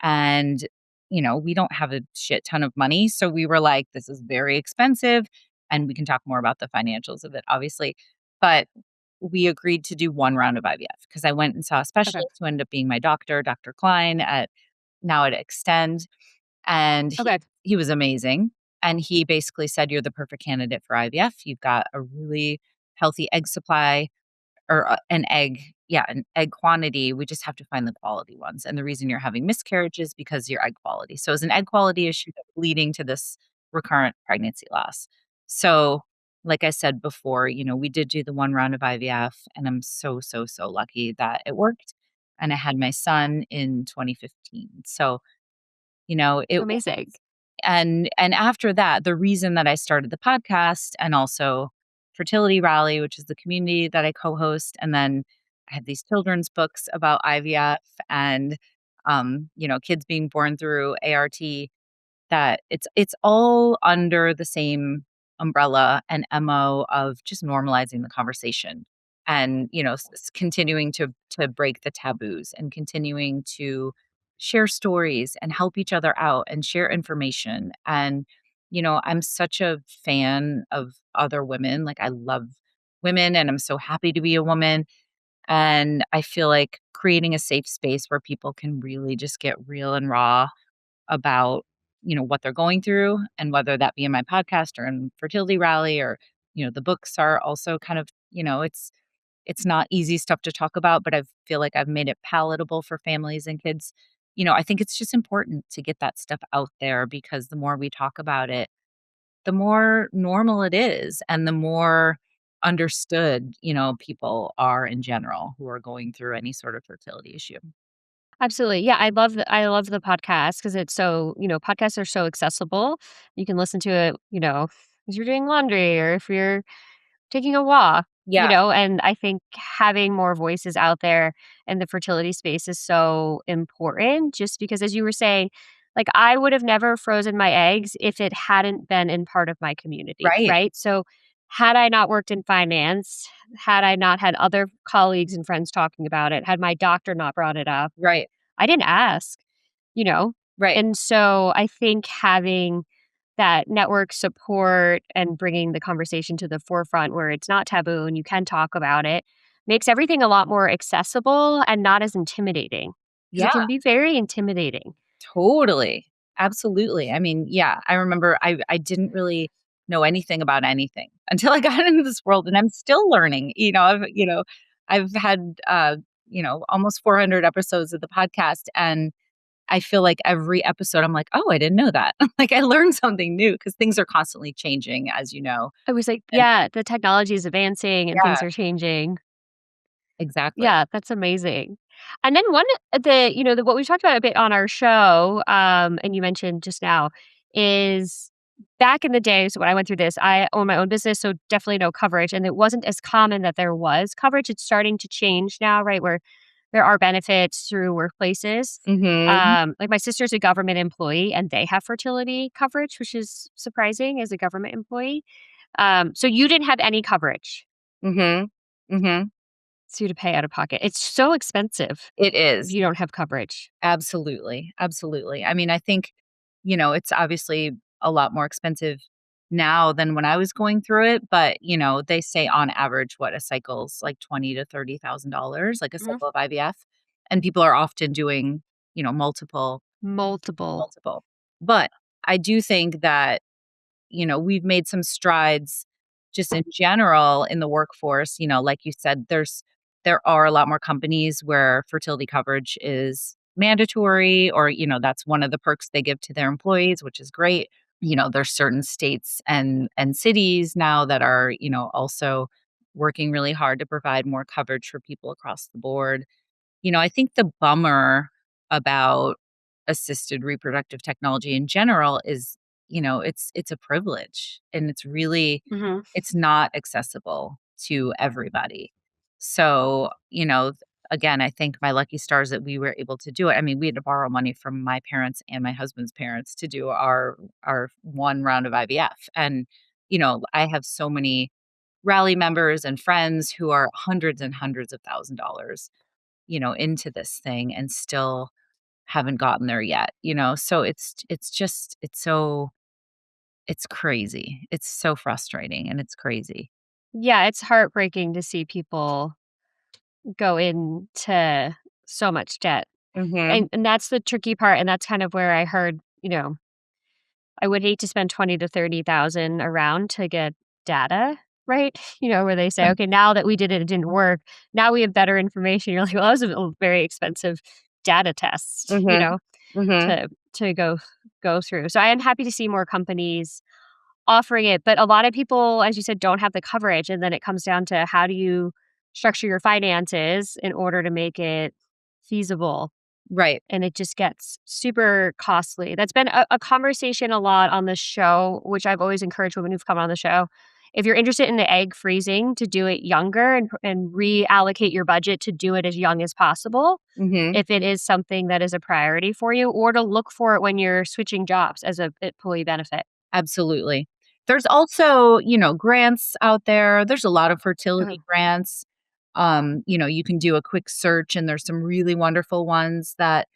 S1: And, we don't have a shit ton of money. So we were like, this is very expensive. And we can talk more about the financials of it, obviously. But we agreed to do one round of IVF because I went and saw a
S2: Okay.
S1: specialist who ended up being my doctor, Dr. Klein, now at Extend. And
S2: Okay.
S1: he was amazing. And he basically said, "You're the perfect candidate for IVF. You've got a really healthy egg supply, or an egg quantity. We just have to find the quality ones. And the reason you're having miscarriages because your egg quality. So it's an egg quality issue that's leading to this recurrent pregnancy loss." So, like I said before, we did do the one round of IVF, and I'm so, so, so lucky that it worked. And I had my son in 2015. So, it was,
S2: Amazing.
S1: and after that, the reason that I started the podcast and also Fertility Rally, which is the community that I co-host, and then I have these children's books about IVF and kids being born through ART, that it's all under the same umbrella and MO of just normalizing the conversation, and continuing to break the taboos and continuing to share stories and help each other out and share information. And I'm such a fan of other women. Like, I love women and I'm so happy to be a woman, and I feel like creating a safe space where people can really just get real and raw about, what they're going through, and whether that be in my podcast or in Fertility Rally, or, the books are also kind of, it's not easy stuff to talk about, but I feel like I've made it palatable for families and kids. I think it's just important to get that stuff out there, because the more we talk about it, the more normal it is and the more understood, people are in general who are going through any sort of fertility issue.
S2: Absolutely. Yeah, I love the podcast because it's so, podcasts are so accessible. You can listen to it, as you're doing laundry or if you're taking a walk,
S1: Yeah,
S2: and I think having more voices out there in the fertility space is so important just because, as you were saying, like, I would have never frozen my eggs if it hadn't been in part of my community,
S1: right,
S2: right? So, had I not worked in finance, had I not had other colleagues and friends talking about it, had my doctor not brought it up,
S1: right,
S2: I didn't ask, you know?
S1: right.
S2: And so I think having that network support and bringing the conversation to the forefront where it's not taboo and you can talk about it makes everything a lot more accessible and not as intimidating because it
S1: Yeah.
S2: can be very intimidating.
S1: Totally. Absolutely. I mean, yeah, I remember I didn't really know anything about anything until I got into this world, and I'm still learning. I've had almost 400 episodes of the podcast, and I feel like every episode I'm like, "Oh, I didn't know that." Like I learned something new because things are constantly changing, as you know.
S2: I was like,
S1: And
S2: yeah, the technology is advancing and
S1: yeah,
S2: things are changing.
S1: exactly.
S2: Yeah, that's amazing. And then one the you know, the what we talked about a bit on our show, and you mentioned just now, is back in the days when I went through this, I own my own business, so definitely no coverage, and it wasn't as common that there was coverage. It's starting to change now, right, where there are benefits through workplaces.
S1: Mhm.
S2: Like my sister's a government employee and they have fertility coverage, which is surprising as a government employee. So you didn't have any coverage.
S1: Mhm. Mhm.
S2: So you had to pay out of pocket. It's so expensive
S1: It
S2: if
S1: is.
S2: you don't have coverage.
S1: Absolutely, absolutely. I mean, I think, it's obviously a lot more expensive now than when I was going through it, but, they say on average what a cycle's like 20 to $30,000, like a
S2: Mhm.
S1: cycle of IVF, and people are often doing, multiple
S2: Multiple.
S1: multiple. But I do think that we've made some strides just in general in the workforce. Like you said, there are a lot more companies where fertility coverage is mandatory, or, that's one of the perks they give to their employees, which is great. There's certain states and cities now that are, also working really hard to provide more coverage for people across the board. I think the bummer about assisted reproductive technology in general is, it's a privilege and
S2: Mhm.
S1: it's not accessible to everybody. So, again, I think my lucky stars that we were able to do it. I mean, we had to borrow money from my parents and my husband's parents to do our one round of IVF. And, I have so many rally members and friends who are hundreds and hundreds of $1,000s into this thing and still haven't gotten there yet. So it's just it's crazy. It's so frustrating and it's crazy.
S2: Yeah, it's heartbreaking to see people go into so much debt.
S1: Mhm.
S2: And that's the tricky part, and that's kind of where I heard, I would hate to spend 20 to 30,000 around to get data, right? Where they say, "Okay, now that we did it, it didn't work. Now we have better information." You're like, "Well, that was a very expensive data test,"
S1: Mhm. Mhm.
S2: to go through. So I am happy to see more companies offering it, but a lot of people, as you said, don't have the coverage, and then it comes down to how do you structure your finances in order to make it feasible,
S1: Right.
S2: and it just gets super costly. That's been a conversation a lot on the show, which I've always encouraged women who've come on the show. If you're interested in the egg freezing, to do it younger and reallocate your budget to do it as young as possible,
S1: Mhm.
S2: if it is something that is a priority for you, or to look for it when you're switching jobs as a employee benefit.
S1: Absolutely. There's also, grants out there. There's a lot of
S2: Uh-huh.
S1: fertility grants. You can do a quick search and there's some really wonderful ones that,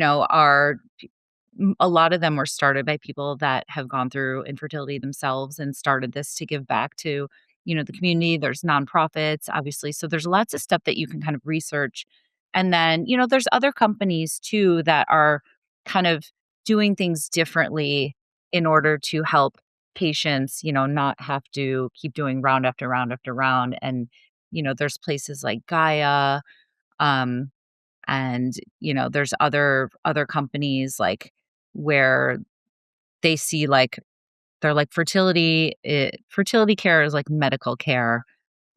S1: are a lot of them were started by people that have gone through infertility themselves and started this to give back to, the community. There's nonprofits, obviously. So there's lots of stuff that you can kind of research. And then, there's other companies too that are kind of doing things differently in order to help patients, not have to keep doing round after round after round. And, there's places like Gaia, um, and there's other companies like where they see like they're like fertility care is like medical care.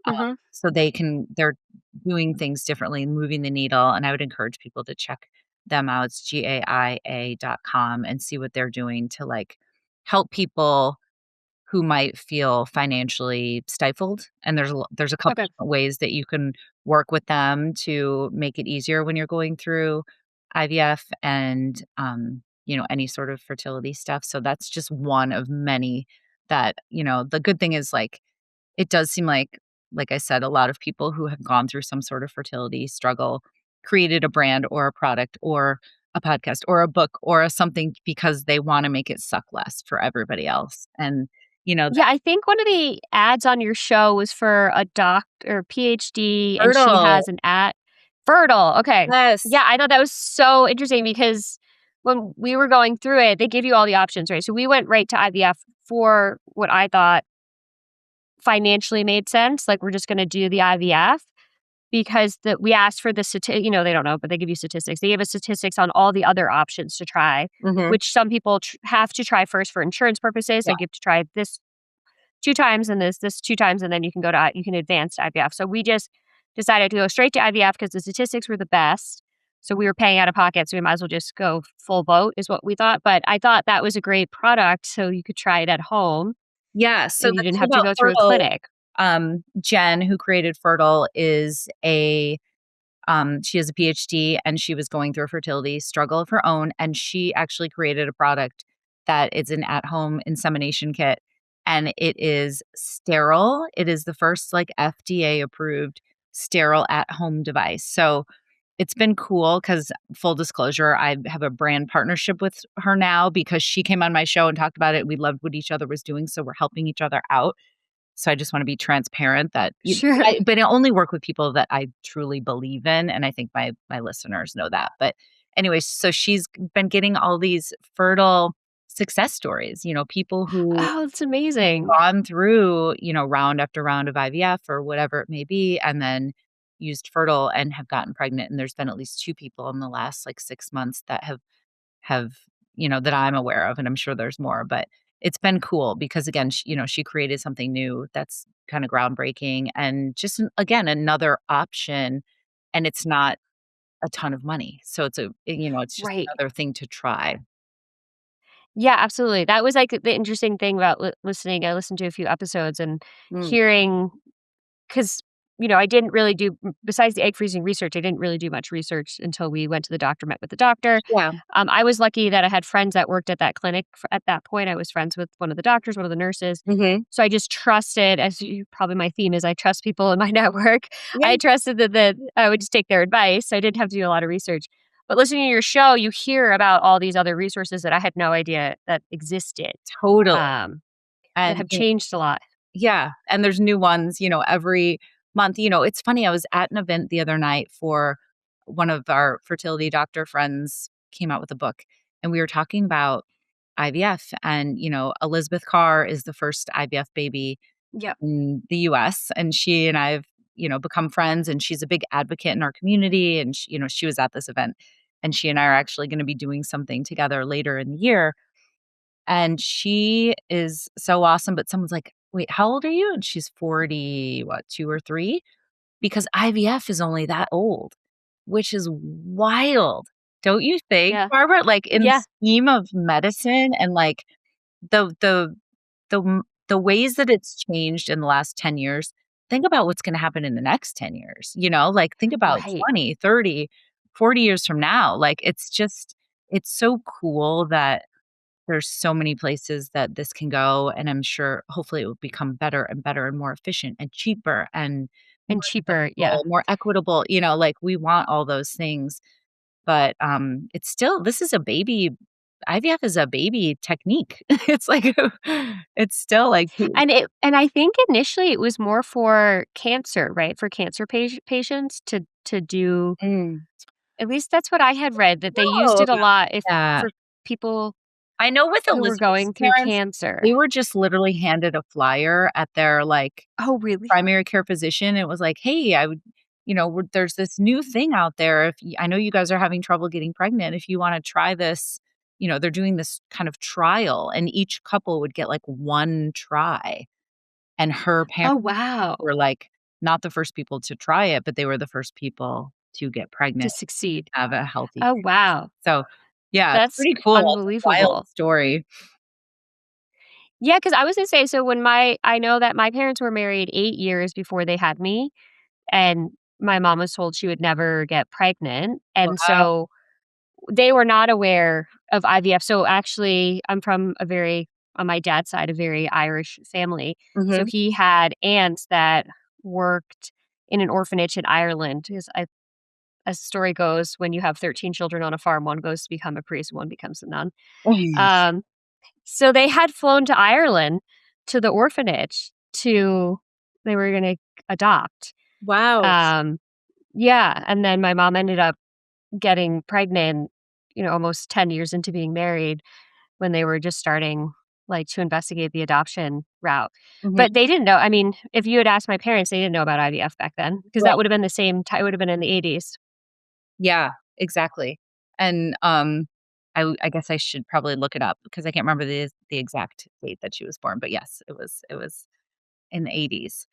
S2: Mhm.
S1: So they're doing things differently, moving the needle, and I would encourage people to check them out. It's gaia.com and see what they're doing to like help people who might feel financially stifled, and there's a couple
S2: Okay.
S1: different ways that you can work with them to make it easier when you're going through IVF and, any sort of fertility stuff. So that's just one of many that, the good thing is, like, it does seem like I said, a lot of people who have gone through some sort of fertility struggle created a brand or a product or a podcast or a book or a something because they wanna make it suck less for everybody else, and,
S2: Yeah, I think one of the ads on your show was for a PhD, and she
S1: fertile.
S2: has an ad fertile, okay.
S1: Yes.
S2: Yeah, I thought that was so interesting because when we were going through it, they give you all the options, right? So we went right to IVF for what I thought financially made sense, like, we're just gonna do the IVF, because we asked for the they don't know, but they give you statistics. They gave us statistics on all the other options to try,
S1: Mhm.
S2: which some people have to try first for insurance purposes.
S1: Yeah.
S2: Like you have to try this 2 times and this 2 times, and then you can go to you can advance to IVF. So we just decided to go straight to IVF because the statistics were the best. So we were paying out of pocket, so we might as well just go full boat is what we thought. But I thought that was a great product so you could try it at home
S1: Yeah, so
S2: and you
S1: the
S2: didn't
S1: thing
S2: have to
S1: about
S2: go through a
S1: Fertile,
S2: clinic.
S1: Jen, who created Fertile, is she has a PhD and she was going through a fertility struggle of her own. And she actually created a product that is an at home insemination kit. And it is sterile. It is the first like FDA approved sterile at home device. So it's been cool because full disclosure, I have a brand partnership with her now because she came on my show and talked about it. We loved what each other was doing. So we're helping each other out. So I just want to be transparent that
S2: Sure.
S1: but I only work with people that I truly believe in, and I think my listeners know that. But anyways, so she's been getting all these fertile success stories, people who
S2: Oh, it's amazing.
S1: gone through, round after round of IVF or whatever it may be, and then used fertile and have gotten pregnant. And there's been at least 2 people in the last like 6 months that have, that I'm aware of, and I'm sure there's more, but it's been cool because again, she created something new that's kind of groundbreaking and just again, another option, and it's not a ton of money. So it's just
S2: Right.
S1: another thing to try.
S2: Yeah, absolutely. That was, like, the interesting thing about listening. I listened to a few episodes and
S1: Mm.
S2: hearing 'cause, I didn't really do besides the egg freezing research, I didn't really do much research until we went to the doctor, met with the doctor.
S1: Yeah.
S2: I was lucky that I had friends that worked at that clinic at that point. I was friends with one of the doctors, one of the nurses.
S1: Mhm.
S2: So I just trusted, as you probably my theme is I trust people in my network.
S1: Yeah,
S2: I trusted that I would just take their advice. So I didn't have to do a lot of research. But listening to your show, you hear about all these other resources that I had no idea that existed,
S1: totally.
S2: um, that
S1: And
S2: have changed a lot.
S1: yeah, and there's new ones, every month. It's funny, I was at an event the other night for one of our fertility doctor friends came out with a book, and we were talking about IVF. And, Elizabeth Carr is the first IVF baby
S2: Yep.
S1: in the US, and she and I have, become friends, and she's a big advocate in our community. And, she was at this event, and she and I are actually going to be doing something together later in the year. And she is so awesome, but someone's like, "Wait, how old are you?" And she's 40, what, 2 or 3? Because IVF is only that old, which is wild. Don't you think,
S2: Yeah.
S1: Barbara? Like, in the
S2: Yeah.
S1: scheme of medicine and, like, the ways that it's changed in the last 10 years, think about what's gonna happen in the next 10 years, Like, think about
S2: Right.
S1: 20, 30, 40 years from now. Like, it's so cool that there's so many places that this can go, and I'm sure hopefully it will become better and better and more efficient and cheaper and more
S2: And cheaper, yeah.
S1: accessible, more equitable, like, we want all those things, but, it's still this is a baby IVF is a baby technique. It's like it's still like
S2: And I think initially it was more for cancer, right? For cancer patients to do
S1: Mm.
S2: at least that's what I had read, that they used
S1: No,
S2: it a lot if
S1: yeah.
S2: for people
S1: I know with
S2: who were
S1: Elizabeth's
S2: going through
S1: parents,
S2: cancer.
S1: they were just literally handed a flyer at their, like,
S2: Oh, really?
S1: primary care physician. It was like, "Hey, I would there's this new thing out there. If I know you guys are having trouble getting pregnant. If you wanna try this," they're doing this kind of trial, and each couple would get, like, 1 try, and her parents
S2: Oh, wow.
S1: were, like, not the first people to try it, but they were the first people to get
S2: To
S1: pregnant,
S2: succeed.
S1: have a healthy
S2: Oh,
S1: pregnancy.
S2: wow.
S1: So, yeah, it's
S2: That's
S1: pretty cool. It's a wild
S2: unbelievable.
S1: story.
S2: Yeah, because I was gonna say, so when I know that my parents were married 8 years before they had me, and my mom was told she would never get pregnant, and
S1: Wow.
S2: so they were not aware of IVF. So actually, I'm from on my dad's side, a very Irish family. So
S1: Mhm.
S2: he had aunts that worked in an orphanage in Ireland. Because as the story goes, when you have 13 children on a farm, one goes to become a priest, one becomes a nun. Um, so they had flown to Ireland to the orphanage they were going to adopt.
S1: Wow.
S2: Um, yeah. And then my mom ended up getting pregnant, almost 10 years into being married when they were just starting like to investigate the adoption route.
S1: Mhm.
S2: But they didn't know. I mean, if you had asked my parents, they didn't know about IVF back then because that
S1: Right.
S2: would have been the same time. It would have been in the 80s.
S1: Yeah, exactly. And, I guess I should probably look it up because I can't remember the exact date that she was born, but yes, it was in the '80s.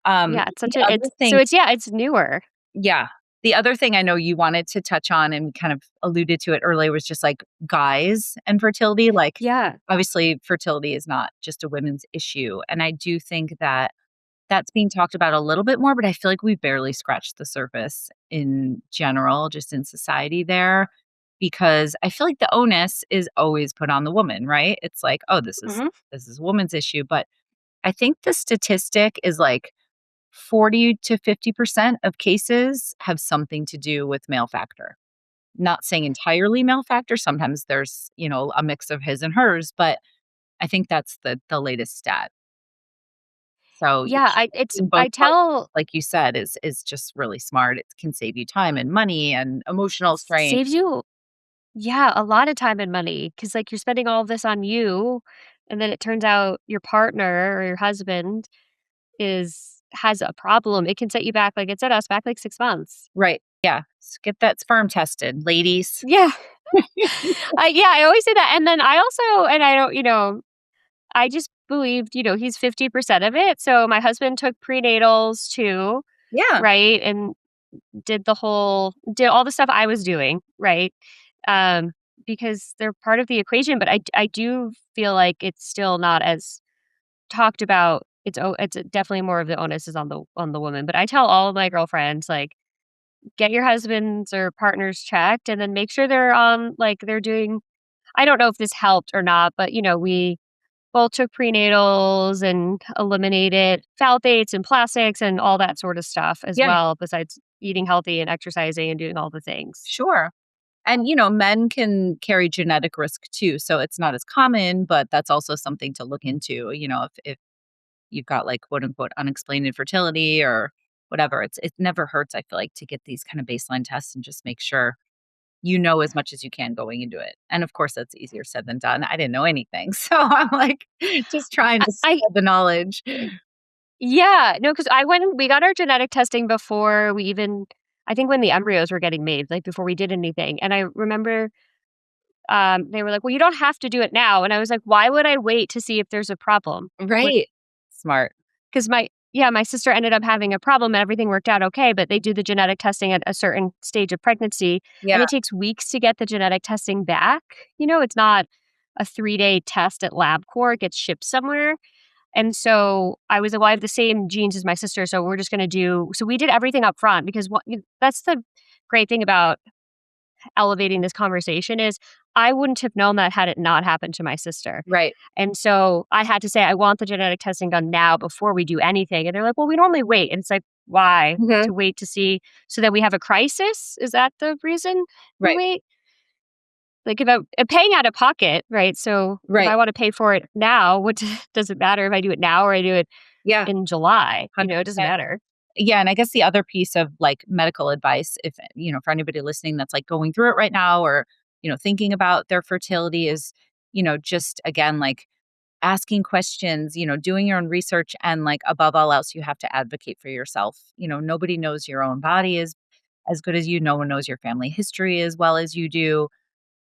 S2: Yeah, it's
S1: The
S2: such a
S1: other
S2: it's so
S1: thing
S2: it's yeah, it's newer.
S1: Yeah. The other thing I know you wanted to touch on and kind of alluded to it earlier was just, like, guys and fertility, like,
S2: Yeah.
S1: obviously, fertility is not just a women's issue, and I do think that that's being talked about a little bit more, but I feel like we barely scratched the surface in general, just in society there, because I feel like the onus is always put on the woman, right? It's like, "Oh, this is
S2: Mhm.
S1: this is a woman's issue," but I think the statistic is, like, 40 to 50% of cases have something to do with male factor. Not saying entirely male factor, sometimes there's, a mix of his and hers, but I think that's the latest stat. So,
S2: Yeah,
S1: in both
S2: I
S1: parts,
S2: tell
S1: like you said, is just really smart. It can save you time and money and emotional strain.
S2: saves you yeah, a lot of time and money because like, you're spending all of this on you, and then it turns out your partner or your husband has a problem. It can set you back, like it set us back, like, 6 months.
S1: Right. Yeah. Get that sperm tested, ladies.
S2: Yeah. Yeah, I always say that, and then I also and I don't I just believed, he's 50% of it, so my husband took prenatals too,
S1: Yeah.
S2: right, and did all the stuff I was doing, right, um, because they're part of the equation, but I do feel like it's still not as talked about. It's definitely more of the onus is on the woman, but I tell all of my girlfriends, like, "Get your husbands or partners checked, and then make sure they're on like, they're doing." I don't know if this helped or not, but, we both took prenatals and eliminated phthalates and plastics and all that sort of stuff as
S1: Yeah.
S2: well, besides eating healthy and exercising and doing all the things.
S1: Sure. And, men can carry genetic risk too. So it's not as common, but that's also something to look into. If you've got like quote unquote unexplained infertility or whatever, it never hurts, I feel like, to get these kind of baseline tests and just make sure you know as much as you can going into it. And of course, that's easier said than done. I didn't know anything. So I'm like just trying to
S2: I
S1: spread the knowledge.
S2: yeah, no, because we got our genetic testing before we even I think when the embryos were getting made, like, before we did anything, and I remember, they were like, "Well, you don't have to do it now," and I was like, "Why would I wait to see if there's a problem?"
S1: Right. Smart.
S2: 'Cause my sister ended up having a problem and everything worked out okay, but they do the genetic testing at a certain stage of pregnancy, and
S1: Yeah.
S2: it takes weeks to get the genetic testing back. It's not a 3-day test at LabCorp, it gets shipped somewhere, and so I was like, "Well, I have the same genes as my sister, so we're just gonna do." So we did everything up front because that's the great thing about elevating this conversation is I wouldn't have known that had it not happened to my sister.
S1: Right.
S2: And so I had to say, I want the genetic testing done now before we do anything. And they're like, well, we normally wait. And it's like, why?
S1: Mhm.
S2: To wait to see so that we have a crisis? Is that the reason we
S1: Right.
S2: wait? Like if I'm paying out of pocket, right? So if
S1: Right.
S2: I want to pay for it now, what does it matter if I do it now or I do it
S1: Yeah.
S2: in July? It doesn't
S1: 100%.
S2: matter.
S1: Yeah, and I guess the other piece of, like, medical advice, if, for anybody listening that's, like, going through it right now or, thinking about their fertility is, just again, like, asking questions, doing your own research, and, like, above all else, you have to advocate for yourself. Nobody knows your own body as good as you. No one knows your family history as well as you do.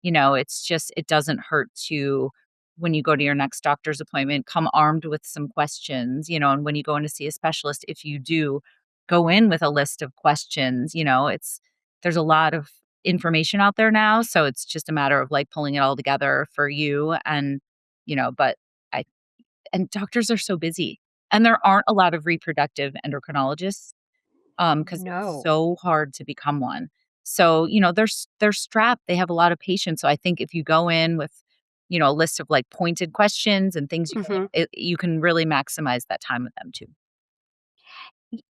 S1: It's just it doesn't hurt to, when you go to your next doctor's appointment, come armed with some questions, and when you go in to see a specialist, if you do go in with a list of questions, there's a lot of information out there now, so it's just a matter of, like, pulling it all together for you. And, but I and doctors are so busy, and there aren't a lot of reproductive endocrinologists, because it's
S2: No.
S1: so hard to become one. So, they're strapped. They have a lot of patience. So I think if you go in with, a list of, like, pointed questions and things
S2: Hmm.
S1: you can really maximize that time with them too.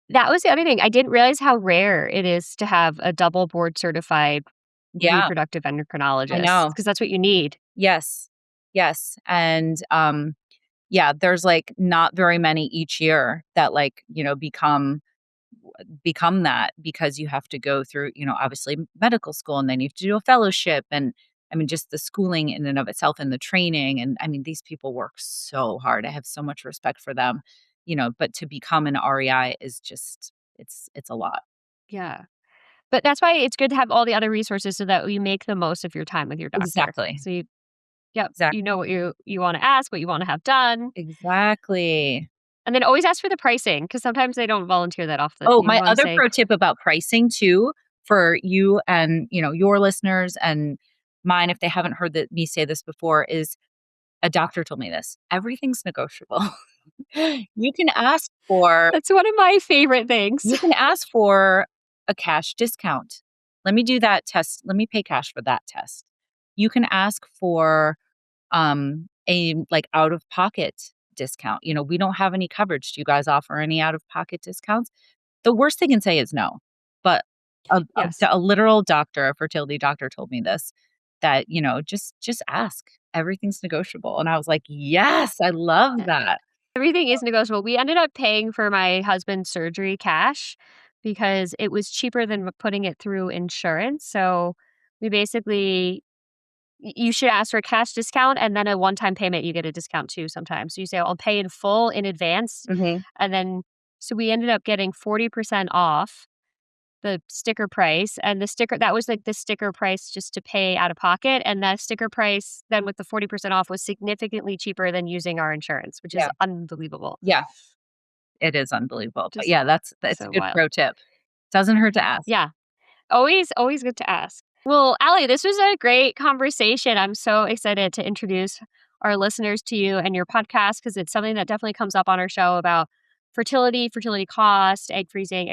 S2: That was the other thing. I didn't realize how rare it is to have a double board certified
S1: Yeah,
S2: reproductive
S1: I
S2: endocrinologist
S1: know.
S2: because that's what you need.
S1: Yes. Yes. And yeah, there's, like, not very many each year that, like, become that, because you have to go through, obviously medical school, and then you have to do a fellowship. And I mean, just the schooling in and of itself and the training. And I mean, these people work so hard. I have so much respect for them, but to become an REI is just, it's a lot.
S2: Yeah. But that's why it's good to have all the other resources so that you make the most of your time with your doctor.
S1: Exactly.
S2: So yep,
S1: Exactly.
S2: you know what you want to ask, what you want to have done.
S1: Exactly.
S2: And then always ask for the pricing because sometimes they don't volunteer that often.
S1: Oh,
S2: You
S1: my
S2: want to
S1: other
S2: say,
S1: pro tip about pricing too, for you and, your listeners and mine, if they haven't heard me say this before, is a doctor told me this. Everything's negotiable. You can ask for
S2: that's one of my favorite things.
S1: you can ask for a cash discount. Let me do that test. Let me pay cash for that test. You can ask for a like out of pocket discount. We don't have any coverage. Do you guys offer any out of pocket discounts? The worst they can say is no. But
S2: Yes.
S1: a literal doctor, a fertility doctor told me this, that, just ask. Everything's negotiable. And I was like, yes, I love that.
S2: Everything is negotiable. We ended up paying for my husband's surgery cash because it was cheaper than putting it through insurance. So we basically, you should ask for a cash discount and then a one-time payment, you get a discount too sometimes. So you say, I'll pay in full in advance.
S1: Mhm.
S2: And then, so we ended up getting 40% off the sticker price, and the sticker that was like the sticker price just to pay out of pocket, and that sticker price then with the 40% off was significantly cheaper than using our insurance, which is
S1: Yeah.
S2: unbelievable.
S1: Yeah. It is unbelievable. But
S2: Just
S1: yeah, that's a
S2: so
S1: good
S2: wild.
S1: pro tip. Doesn't hurt to ask.
S2: Yeah. Always good to ask. Well, Allie, this was a great conversation. I'm so excited to introduce our listeners to you and your podcast because it's something that definitely comes up on our show about fertility costs, egg freezing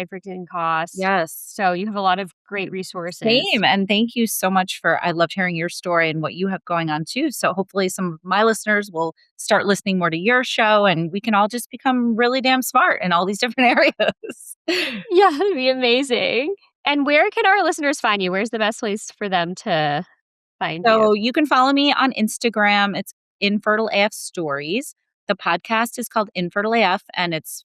S2: costs.
S1: Yes.
S2: So you have a lot of great resources.
S1: Same. And thank you so much I loved hearing your story and what you have going on too. So hopefully some of my listeners will start listening more to your show and we can all just become really damn smart in all these different areas.
S2: Yeah, that'd be amazing. And where can our listeners find you? Where's the best place for them to find you?
S1: So you can follow me on Instagram. It's Infertile AF Stories. The podcast is called Infertile AF and it's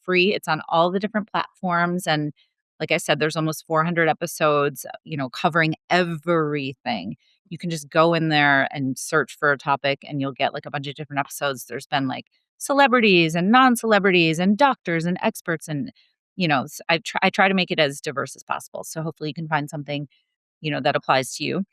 S1: free. It's on all the different platforms. And like I said, there's almost 400 episodes, covering everything. You can just go in there and search for a topic and you'll get like a bunch of different episodes. There's been like celebrities and non-celebrities and doctors and experts and I try to make it as diverse as possible. So hopefully you can find something, that applies to you.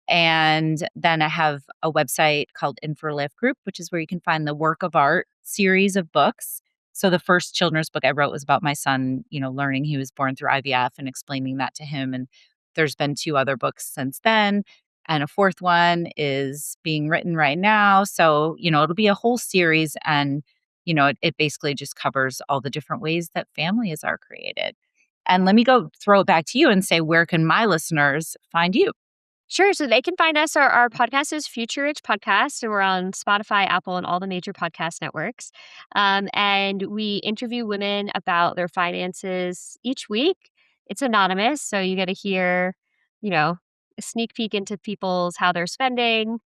S1: And then I have a website called Infertile AF Group, which is where you can find the work of art series of books. So the first children's book I wrote was about my son, learning he was born through IVF and explaining that to him. And there's been 2 other books since then. And a fourth one is being written right now. So, it'll be a whole series. And, it basically just covers all the different ways that families are created. And let me go throw it back to you and say, where can my listeners find you?
S2: Sure. So they can find us. Our podcast is Future Rich Podcast. So we're on Spotify, Apple, and all the major podcast networks. And we interview women about their finances each week. It's anonymous. So you get to hear, a sneak peek into people's how they're spending,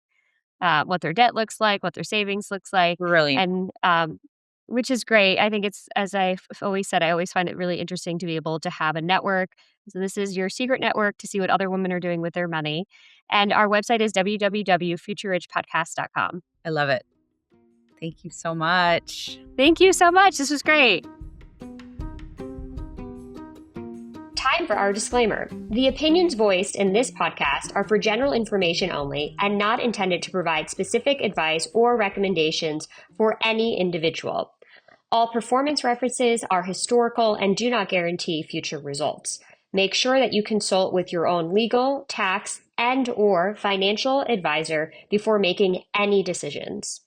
S2: what their debt looks like, what their savings looks like,
S1: Brilliant.
S2: and which is great. I think it's, as I've always said, I always find it really interesting to be able to have a network. So this is your secret network to see what other women are doing with their money. And our website is www.futurerichpodcast.com.
S1: I love it. Thank you so much.
S2: Thank you so much. This was great. Time for our disclaimer. The opinions voiced in this podcast are for general information only and not intended to provide specific advice or recommendations for any individual. All performance references are historical and do not guarantee future results. Make sure that you consult with your own legal, tax, and/or financial advisor before making any decisions.